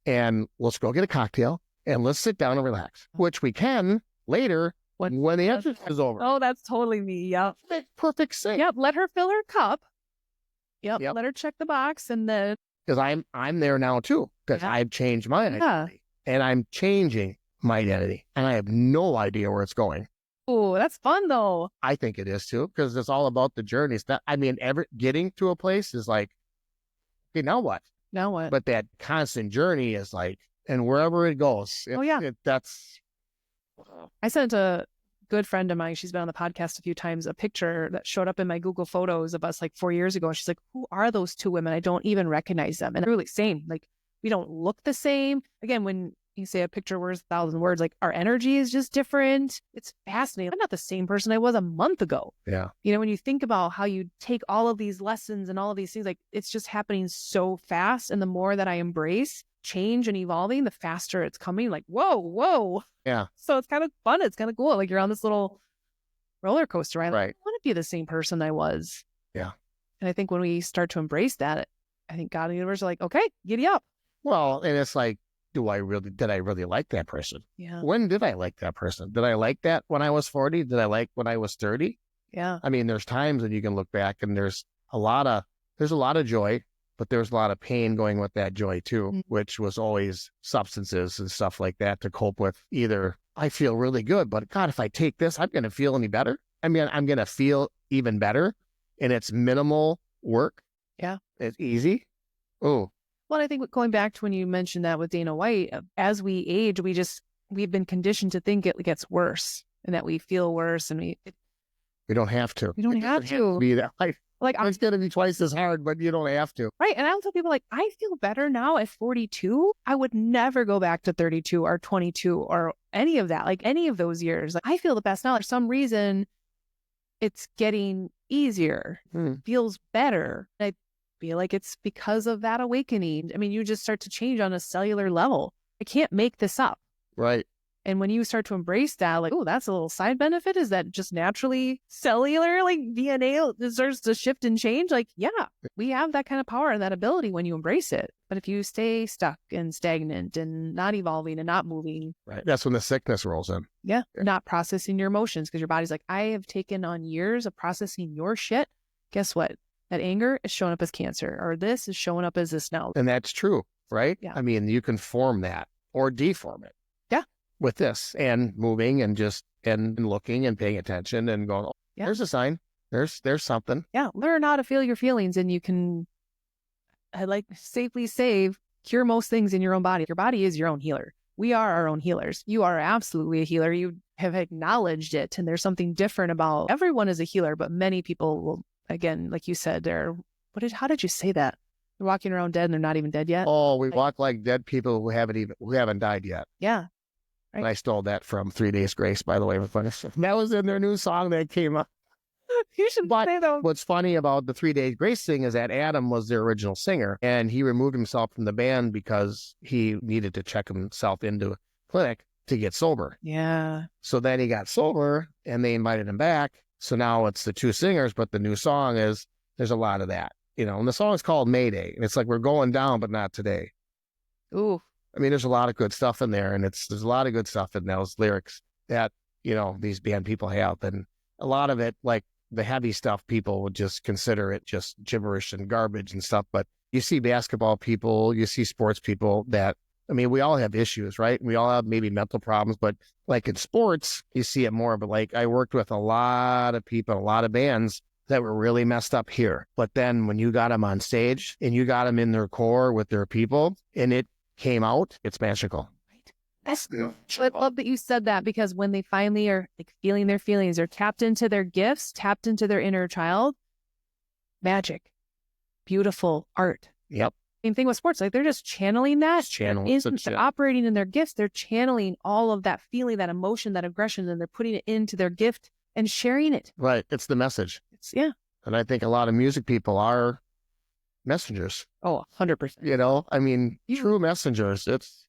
[SPEAKER 3] and let's go get a cocktail and let's sit down and relax, which we can later when the exercise is over.
[SPEAKER 1] Oh, that's totally me. Yep.
[SPEAKER 3] Perfect sync.
[SPEAKER 1] Yep. Let her fill her cup. Yep. Let her check the box, and then.
[SPEAKER 3] Because I'm there now too, because I've changed my identity, and I'm changing my identity, and I have no idea where it's going.
[SPEAKER 1] Oh, that's fun though.
[SPEAKER 3] I think it is too, because it's all about the journeys. Getting to a place is okay, now what?
[SPEAKER 1] Now what?
[SPEAKER 3] But that constant journey is and wherever it goes. That's.
[SPEAKER 1] I sent a good friend of mine, she's been on the podcast a few times, a picture that showed up in my Google Photos of us 4 years ago. And she's like, who are those two women? I don't even recognize them. And they're really same. We don't look the same. Again, when you say a picture worth 1,000 words, our energy is just different. It's fascinating. I'm not the same person I was a month ago.
[SPEAKER 3] Yeah.
[SPEAKER 1] When you think about how you take all of these lessons and all of these things, it's just happening so fast. And the more that I embrace change and evolving, the faster it's coming. Like, whoa.
[SPEAKER 3] Yeah.
[SPEAKER 1] So it's kind of fun. It's kind of cool. Like you're on this little roller coaster. I
[SPEAKER 3] Right.
[SPEAKER 1] want to be the same person I was.
[SPEAKER 3] Yeah.
[SPEAKER 1] And I think when we start to embrace that, I think God and the universe are like, okay, giddy up.
[SPEAKER 3] Well, and it's like, did I really like that person?
[SPEAKER 1] Yeah.
[SPEAKER 3] When did I like that person? Did I like that when I was 40? Did I like when I was 30?
[SPEAKER 1] Yeah.
[SPEAKER 3] I mean, there's times that you can look back and there's a lot of joy, but there's a lot of pain going with that joy too, which was always substances and stuff like that to cope with. Either I feel really good, but God, if I take this, I'm going to feel any better. I mean, I'm going to feel even better, and it's minimal work.
[SPEAKER 1] Yeah.
[SPEAKER 3] It's easy. Oh,
[SPEAKER 1] Well, I think going back to when you mentioned that with Dana White, as we age, we've been conditioned to think it gets worse and that we feel worse, and
[SPEAKER 3] we don't have to.
[SPEAKER 1] we don't
[SPEAKER 3] It
[SPEAKER 1] have
[SPEAKER 3] doesn't
[SPEAKER 1] to.
[SPEAKER 3] be that.
[SPEAKER 1] Like
[SPEAKER 3] It's going to be twice as hard, but you don't have to.
[SPEAKER 1] right. And I'll tell people like, I feel better now at 42. I would never go back to 32 or 22 or any of that, like any of those years. Like I feel the best now. For some reason, it's getting easier, feels better. I feel like it's because of that awakening. I mean, you just start to change on a cellular level. I can't make this up.
[SPEAKER 3] Right.
[SPEAKER 1] And when you start to embrace that, like, oh, that's a little side benefit. Is that just naturally cellular, like DNA starts to shift and change? Like, yeah, we have that kind of power and that ability when you embrace it. But if you stay stuck and stagnant and not evolving and not moving,
[SPEAKER 3] Right. That's when the sickness rolls in.
[SPEAKER 1] yeah, not processing your emotions, because your body's like, I have taken on years of processing your shit. Guess what? That anger is showing up as cancer, or this is showing up as this now.
[SPEAKER 3] And that's true, right?
[SPEAKER 1] Yeah.
[SPEAKER 3] I mean, you can form that or deform it.
[SPEAKER 1] Yeah.
[SPEAKER 3] With this and moving and just and looking and paying attention and going, oh,
[SPEAKER 1] Yeah.
[SPEAKER 3] There's a sign. There's something.
[SPEAKER 1] Yeah. Learn how to feel your feelings, and you can, I like safely say, cure most things in your own body. Your body is your own healer. We are our own healers. You are absolutely a healer. You have acknowledged it. And there's something different about everyone is a healer, but many people will, again, like you said, how did you say that? They're walking around dead and they're not even dead yet.
[SPEAKER 3] Oh, we walk like dead people who haven't died yet.
[SPEAKER 1] Yeah.
[SPEAKER 3] And I stole that from 3 Days Grace, by the way. That was in their new song that came up.
[SPEAKER 1] You should say that.
[SPEAKER 3] What's funny about the 3 Days Grace thing is that Adam was their original singer, and he removed himself from the band because he needed to check himself into a clinic to get sober.
[SPEAKER 1] Yeah.
[SPEAKER 3] So then he got sober, and they invited him back. So now it's the two singers, but the new song there's a lot of that, and the song is called Mayday, and it's like we're going down, but not today.
[SPEAKER 1] Ooh.
[SPEAKER 3] I mean, there's a lot of good stuff in there, and there's a lot of good stuff in those lyrics that, these band people have. And a lot of it, like the heavy stuff, people would just consider it just gibberish and garbage and stuff. But you see basketball people, you see sports people we all have issues, right? We all have maybe mental problems, but like in sports, you see it more. But like I worked with a lot of people, a lot of bands that were really messed up here. But then when you got them on stage and you got them in their core with their people and it came out, it's magical.
[SPEAKER 1] I love that you said that, because when they finally are like feeling their feelings, they're tapped into their gifts, tapped into their inner child, magic, beautiful art.
[SPEAKER 3] Yep.
[SPEAKER 1] Same thing with sports. Like they're just channeling that. They're operating in their gifts. They're channeling all of that feeling, that emotion, that aggression, and they're putting it into their gift and sharing it.
[SPEAKER 3] Right. It's the message.
[SPEAKER 1] Yeah.
[SPEAKER 3] And I think a lot of music people are messengers.
[SPEAKER 1] Oh, 100%.
[SPEAKER 3] True messengers. It's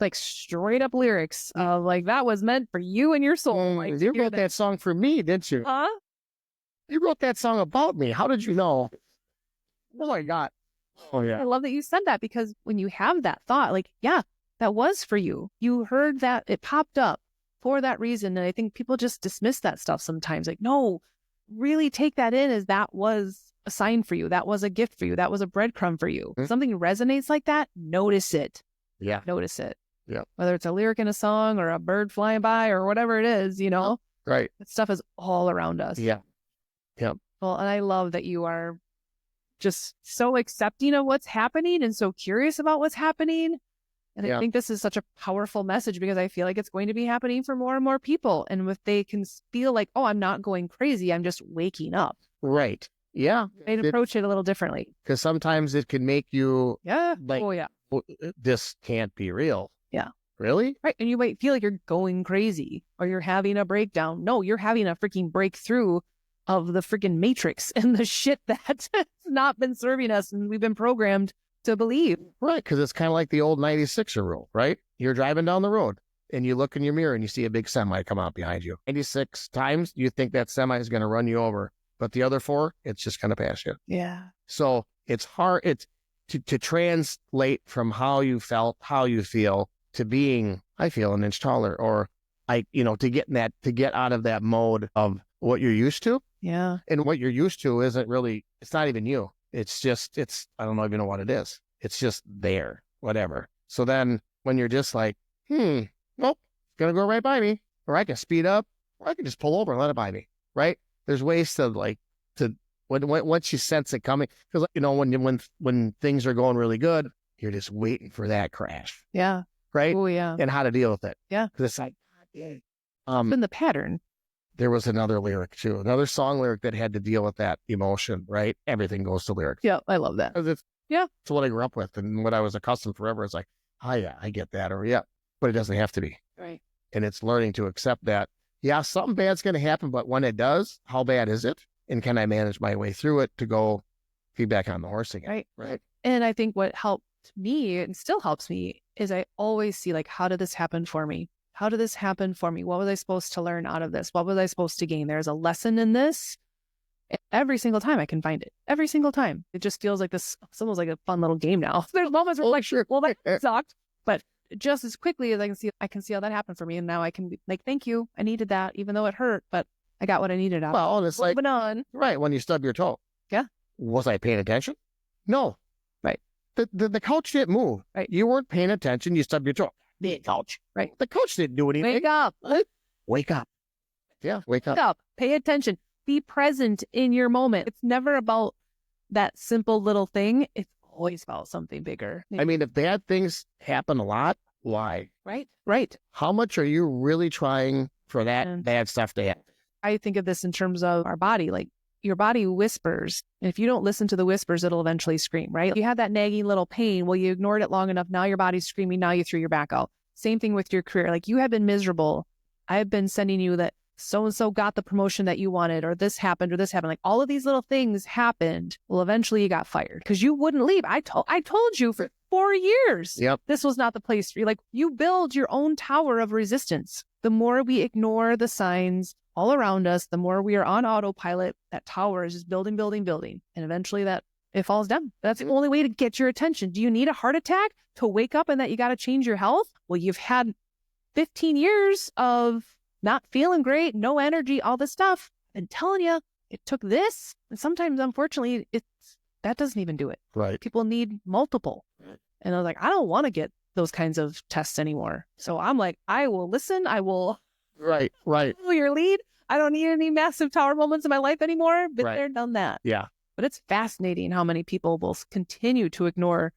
[SPEAKER 1] like straight up lyrics of like, that was meant for you and your soul. Like,
[SPEAKER 3] you wrote that song for me, didn't you?
[SPEAKER 1] Huh?
[SPEAKER 3] You wrote that song about me. How did you know? Oh my God. Oh yeah.
[SPEAKER 1] I love that you said that, because when you have that thought, like, yeah, that was for you. You heard that, it popped up for that reason. And I think people just dismiss that stuff sometimes. Like, no, really take that in as that was a sign for you. That was a gift for you. That was a breadcrumb for you.
[SPEAKER 3] Mm-hmm.
[SPEAKER 1] Something resonates like that, notice it.
[SPEAKER 3] Yeah.
[SPEAKER 1] Notice it.
[SPEAKER 3] Yeah.
[SPEAKER 1] Whether it's a lyric in a song or a bird flying by or whatever it is,
[SPEAKER 3] Right.
[SPEAKER 1] That stuff is all around us.
[SPEAKER 3] Yeah. Yeah.
[SPEAKER 1] Well, and I love that you are just so accepting of what's happening and so curious about what's happening. And I think this is such a powerful message, because I feel like it's going to be happening for more and more people. And if they can feel like, oh, I'm not going crazy, I'm just waking up.
[SPEAKER 3] Right. Yeah.
[SPEAKER 1] They'd approach it a little differently.
[SPEAKER 3] Because sometimes it can make you, like,
[SPEAKER 1] oh, yeah.
[SPEAKER 3] This can't be real.
[SPEAKER 1] Yeah.
[SPEAKER 3] Really?
[SPEAKER 1] Right. And you might feel like you're going crazy or you're having a breakdown. No, you're having a freaking breakthrough of the freaking matrix and the shit that's not been serving us. And we've been programmed to believe.
[SPEAKER 3] Right, because it's kind of like the old 96er rule, right? You're driving down the road and you look in your mirror and you see a big semi come out behind you. 96 times you think that semi is going to run you over, but the other 4, it's just going to pass you.
[SPEAKER 1] Yeah.
[SPEAKER 3] So it's hard. It's to translate from how you felt, how you feel, to being, I feel an inch taller, or to get out of that mode of what you're used to.
[SPEAKER 1] Yeah.
[SPEAKER 3] And what you're used to isn't really, it's not even you. It's I don't even know what it is. It's just there, whatever. So then when you're just like, nope, it's going to go right by me, or I can speed up, or I can just pull over and let it by me, right? There's ways to once you sense it coming, because, when things are going really good, you're just waiting for that crash.
[SPEAKER 1] Yeah.
[SPEAKER 3] Right.
[SPEAKER 1] Oh, yeah.
[SPEAKER 3] And how to deal with it.
[SPEAKER 1] Yeah.
[SPEAKER 3] Because it's like,
[SPEAKER 1] It's been the pattern.
[SPEAKER 3] there was another lyric too, another song lyric that had to deal with that emotion, right? Everything goes to lyrics.
[SPEAKER 1] Yeah. I love that.
[SPEAKER 3] It's
[SPEAKER 1] Yeah.
[SPEAKER 3] what I grew up with and what I was accustomed forever. It's like, oh yeah, I get that, or yeah, but it doesn't have to be.
[SPEAKER 1] Right.
[SPEAKER 3] And it's learning to accept that, yeah, something bad's going to happen, but when it does, how bad is it? And can I manage my way through it to go feedback on the horse again?
[SPEAKER 1] Right.
[SPEAKER 3] Right.
[SPEAKER 1] And I think what helped me and still helps me is I always see, like, how did this happen for me? How did this happen for me? What was I supposed to learn out of this? What was I supposed to gain? There's a lesson in this. Every single time I can find it. Every single time. It just feels like this, it's almost like a fun little game now. There's moments where like, sure, well, that sucked. But just as quickly as I can see how that happened for me. And now I can be like, thank you. I needed that, even though it hurt, but I got what I needed out of it.
[SPEAKER 3] Well, it's like,
[SPEAKER 1] Moving on.
[SPEAKER 3] right, when you stub your toe.
[SPEAKER 1] Yeah.
[SPEAKER 3] Was I paying attention? No.
[SPEAKER 1] Right.
[SPEAKER 3] The couch didn't move.
[SPEAKER 1] Right.
[SPEAKER 3] You weren't paying attention. You stubbed your toe. The couch.
[SPEAKER 1] Right.
[SPEAKER 3] The couch didn't do anything.
[SPEAKER 1] Wake up.
[SPEAKER 3] Wake up. Yeah, wake up.
[SPEAKER 1] Wake up. Pay attention. Be present in your moment. It's never about that simple little thing. It's always about something bigger.
[SPEAKER 3] I mean, if bad things happen a lot, why?
[SPEAKER 1] Right? Right.
[SPEAKER 3] How much are you really trying for that bad stuff to happen?
[SPEAKER 1] I think of this in terms of our body. Like, your body whispers. And if you don't listen to the whispers, it'll eventually scream, right? You had that nagging little pain. Well, you ignored it long enough. Now your body's screaming. Now you threw your back out. Same thing with your career. Like, you have been miserable. I've been sending you that so-and-so got the promotion that you wanted, or this happened, or this happened. Like, all of these little things happened. Well, eventually you got fired because you wouldn't leave. I told you for 4 years.
[SPEAKER 3] Yep.
[SPEAKER 1] This was not the place for you. Like, you build your own tower of resistance. The more we ignore the signs all around us, the more we are on autopilot, that tower is just building. And eventually it falls down. That's the only way to get your attention. Do you need a heart attack to wake up and that you got to change your health? Well, you've had 15 years of not feeling great, no energy, all this stuff. I'm telling you, it took this. And sometimes, unfortunately, that doesn't even do it.
[SPEAKER 3] Right.
[SPEAKER 1] People need multiple. And I was like, I don't want to get those kinds of tests anymore. So I'm like, I will listen. I will
[SPEAKER 3] Right.
[SPEAKER 1] follow your lead. I don't need any massive tower moments in my life anymore. Been
[SPEAKER 3] Right.
[SPEAKER 1] there, done that.
[SPEAKER 3] Yeah.
[SPEAKER 1] But it's fascinating how many people will continue to ignore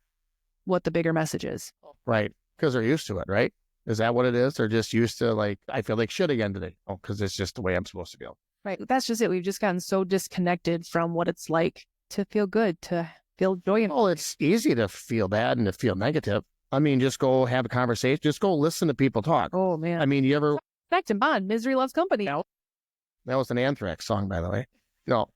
[SPEAKER 1] what the bigger message is.
[SPEAKER 3] Right. Because they're used to it, right? Is that what it is? They're just used to, like, I feel like shit again today. Oh, because it's just the way I'm supposed to feel.
[SPEAKER 1] Right. That's just it. We've just gotten so disconnected from what it's like to feel good, to feel joy.
[SPEAKER 3] Well, it's easy to feel bad and to feel negative. I mean, just go have a conversation. Just go listen to people talk.
[SPEAKER 1] Oh, man.
[SPEAKER 3] I mean, you ever...
[SPEAKER 1] Respect and bond. Misery loves company.
[SPEAKER 3] No. That was an Anthrax song, by the way. No.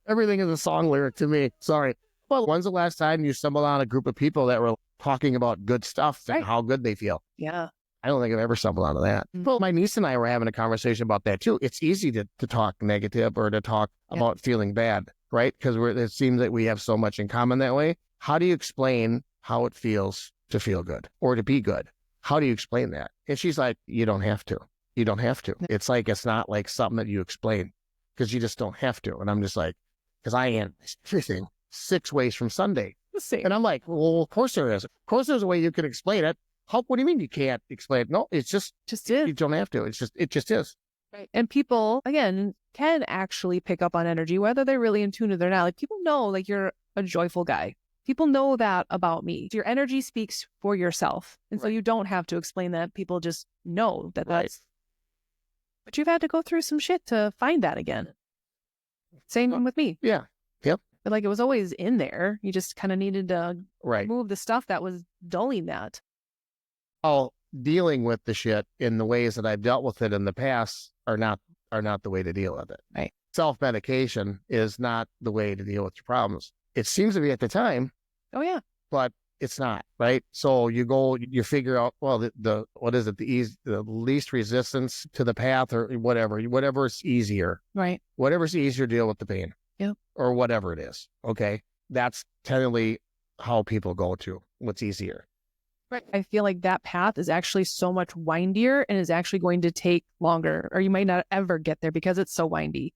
[SPEAKER 3] Everything is a song lyric to me. Sorry. Well, when's the last time you stumbled on a group of people that were talking about good stuff and how good they feel?
[SPEAKER 1] Yeah.
[SPEAKER 3] I don't think I've ever stumbled onto that.
[SPEAKER 1] Mm-hmm.
[SPEAKER 3] Well, my niece and I were having a conversation about that too. It's easy to talk negative or to talk about feeling bad, right? Because it seems that we have so much in common that way. How do you explain how it feels to feel good or to be good? How do you explain that? And she's like, you don't have to. You don't have to. It's like, it's not like something that you explain because you just don't have to. And I'm just like, because I analyze everything 6 ways from Sunday. And I'm like, well, of course there is. Of course there's a way you can explain it. What do you mean you can't explain it? No, it's just
[SPEAKER 1] is.
[SPEAKER 3] You don't have to. It just is.
[SPEAKER 1] Right. And people, again, can actually pick up on energy, whether they're really in tune with it or not. Like, people know, like, you're a joyful guy. People know that about me. Your energy speaks for yourself. And so you don't have to explain that. People just know that that's... But you've had to go through some shit to find that again. Same with me.
[SPEAKER 3] Yeah. Yep.
[SPEAKER 1] But like, it was always in there. You just kind of needed to remove the stuff that was dulling that.
[SPEAKER 3] Oh, dealing with the shit in the ways that I've dealt with it in the past are not the way to deal with it.
[SPEAKER 1] Right.
[SPEAKER 3] Self-medication is not the way to deal with your problems. It seems to be at the time,
[SPEAKER 1] Oh yeah.
[SPEAKER 3] but it's not, right? So you go, you figure out, well, the what is it? The least resistance to the path, or whatever's easier,
[SPEAKER 1] Right.
[SPEAKER 3] whatever's easier to deal with the pain.
[SPEAKER 1] Yep.
[SPEAKER 3] Or whatever it is. Okay. That's technically how people go to what's easier.
[SPEAKER 1] Right. I feel like that path is actually so much windier and is actually going to take longer, or you might not ever get there because it's so windy.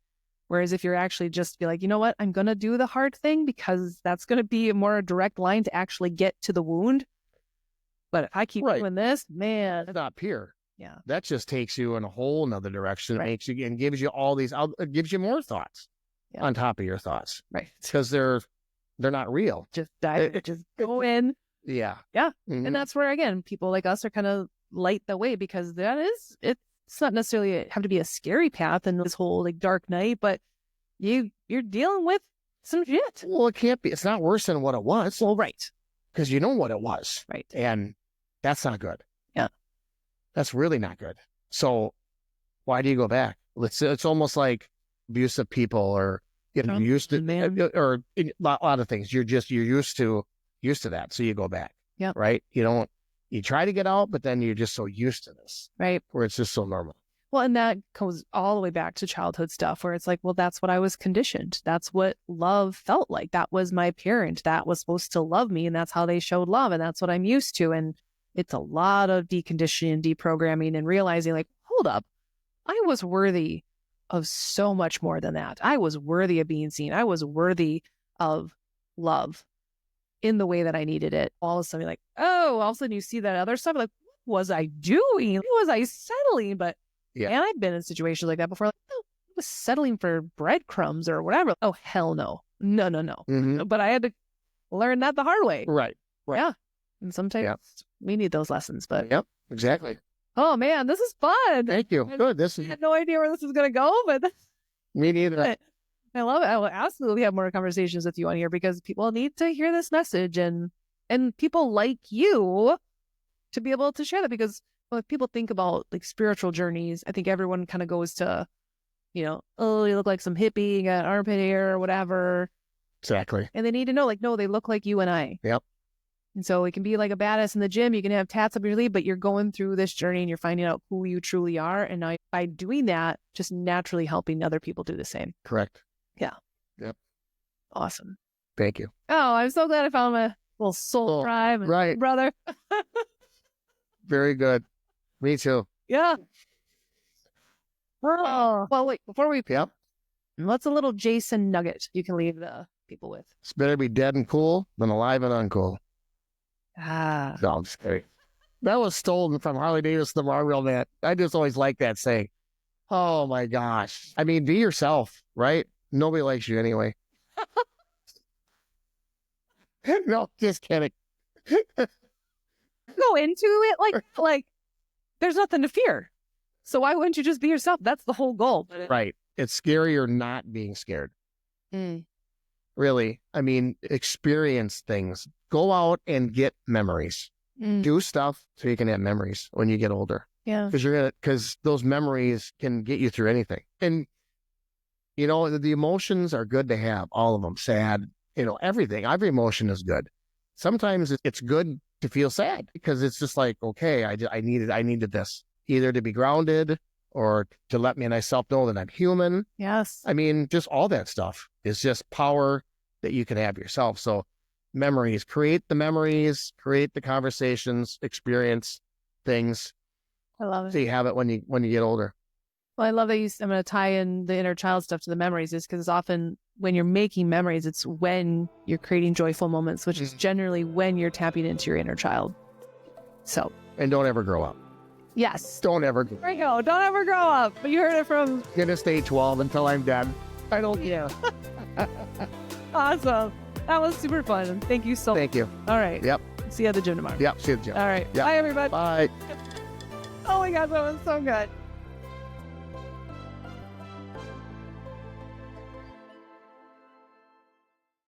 [SPEAKER 1] Whereas if you're actually just be like, you know what, I'm going to do the hard thing because that's going to be a more direct line to actually get to the wound. But if I keep doing this, man.
[SPEAKER 3] It's not pure.
[SPEAKER 1] Yeah.
[SPEAKER 3] That just takes you in a whole nother direction.
[SPEAKER 1] Right.
[SPEAKER 3] It makes you and gives you all these, it gives you more thoughts on top of your thoughts.
[SPEAKER 1] Right.
[SPEAKER 3] Because they're not real.
[SPEAKER 1] Just dive, just go in.
[SPEAKER 3] Yeah.
[SPEAKER 1] Yeah.
[SPEAKER 3] Mhm.
[SPEAKER 1] And that's where, again, people like us are kind of light the way, because it's not necessarily have to be a scary path and this whole like dark night, but you're dealing with some shit.
[SPEAKER 3] Well, it can't be. It's not worse than what it was.
[SPEAKER 1] Well, right.
[SPEAKER 3] Because you know what it was.
[SPEAKER 1] Right.
[SPEAKER 3] And that's not good.
[SPEAKER 1] Yeah. That's
[SPEAKER 3] really not good. So why do you go back? It's almost like abusive people, or used to, or a lot of things. You're used to that. So you go back.
[SPEAKER 1] Yeah.
[SPEAKER 3] Right. You try to get out, but then you're just so used to this.
[SPEAKER 1] Right.
[SPEAKER 3] Where it's just so normal.
[SPEAKER 1] Well, and that goes all the way back to childhood stuff where it's like, well, that's what I was conditioned. That's what love felt like. That was my parent. That was supposed to love me. And that's how they showed love. And that's what I'm used to. And it's a lot of deconditioning, deprogramming, and realizing like, hold up, I was worthy of so much more than that. I was worthy of being seen. I was worthy of love in the way that I needed it. All of a sudden, you're like, oh, all of a sudden you see that other stuff. Like, what was I doing? What was I settling? But
[SPEAKER 3] yeah.
[SPEAKER 1] And I've been in situations like that before. Like, oh, I was settling for breadcrumbs or whatever. Oh, hell no. No.
[SPEAKER 3] Mm-hmm.
[SPEAKER 1] But I had to learn that the hard way.
[SPEAKER 3] Right.
[SPEAKER 1] Yeah. And sometimes we need those lessons. But
[SPEAKER 3] yep, exactly.
[SPEAKER 1] Oh, man, this is fun.
[SPEAKER 3] Thank you. Good.
[SPEAKER 1] I had no idea where this is going to go, but
[SPEAKER 3] me neither.
[SPEAKER 1] I love it. I will absolutely have more conversations with you on here because people need to hear this message, and people like you to be able to share that, because if people think about like spiritual journeys, I think everyone kind of goes to, oh, you look like some hippie, you got armpit hair or whatever.
[SPEAKER 3] Exactly.
[SPEAKER 1] And they need to know, like, no, they look like you and I.
[SPEAKER 3] Yep.
[SPEAKER 1] And so it can be like a badass in the gym. You can have tats up your sleeve, but you're going through this journey and you're finding out who you truly are. And now by doing that, just naturally helping other people do the same.
[SPEAKER 3] Correct.
[SPEAKER 1] Yeah.
[SPEAKER 3] Yep.
[SPEAKER 1] Awesome.
[SPEAKER 3] Thank you.
[SPEAKER 1] Oh, I'm so glad I found my little soul tribe,
[SPEAKER 3] right,
[SPEAKER 1] brother.
[SPEAKER 3] Very good. Me too.
[SPEAKER 1] Yeah. Oh, well, wait, before we...
[SPEAKER 3] Yep.
[SPEAKER 1] What's a little Jason nugget you can leave the people with?
[SPEAKER 3] It's better to be dead and cool than alive and uncool.
[SPEAKER 1] Ah.
[SPEAKER 3] No, I'm just kidding. That was stolen from Harley Davidson, the Marvel Man. I just always like that saying. Oh my gosh. I mean, be yourself, right? Nobody likes you anyway. No, just kidding.
[SPEAKER 1] Go into it like there's nothing to fear. So why wouldn't you just be yourself? That's the whole goal.
[SPEAKER 3] Right. It's scarier not being scared. Really. I mean, experience things. Go out and get memories. Do stuff so you can have memories when you get older.
[SPEAKER 1] Yeah.
[SPEAKER 3] Because those memories can get you through anything. And, the emotions are good to have, all of them. Sad, everything. Every emotion is good. Sometimes it's good to feel sad because it's just like, okay, I needed this, either to be grounded or to let me and myself know that I'm human.
[SPEAKER 1] Yes.
[SPEAKER 3] I mean, just all that stuff is just power that you can have yourself. So memories, create the conversations, experience things.
[SPEAKER 1] I love it.
[SPEAKER 3] So you have it when you get older.
[SPEAKER 1] Well, I love that I'm going to tie in the inner child stuff to the memories, is because often when you're making memories, it's when you're creating joyful moments, which is generally when you're tapping into your inner child. So.
[SPEAKER 3] And don't ever grow up.
[SPEAKER 1] Yes.
[SPEAKER 3] Don't ever.
[SPEAKER 1] There you go. Don't ever grow up. But you heard it from.
[SPEAKER 3] Gonna stay 12 until I'm dead. I don't care.
[SPEAKER 1] Awesome. That was super fun. Thank you so much.
[SPEAKER 3] Thank you.
[SPEAKER 1] All right.
[SPEAKER 3] Yep.
[SPEAKER 1] See you at the gym tomorrow.
[SPEAKER 3] Yep. See you at the gym.
[SPEAKER 1] All right.
[SPEAKER 3] Yep.
[SPEAKER 1] Bye, everybody.
[SPEAKER 3] Bye.
[SPEAKER 1] Oh my God, that was so good.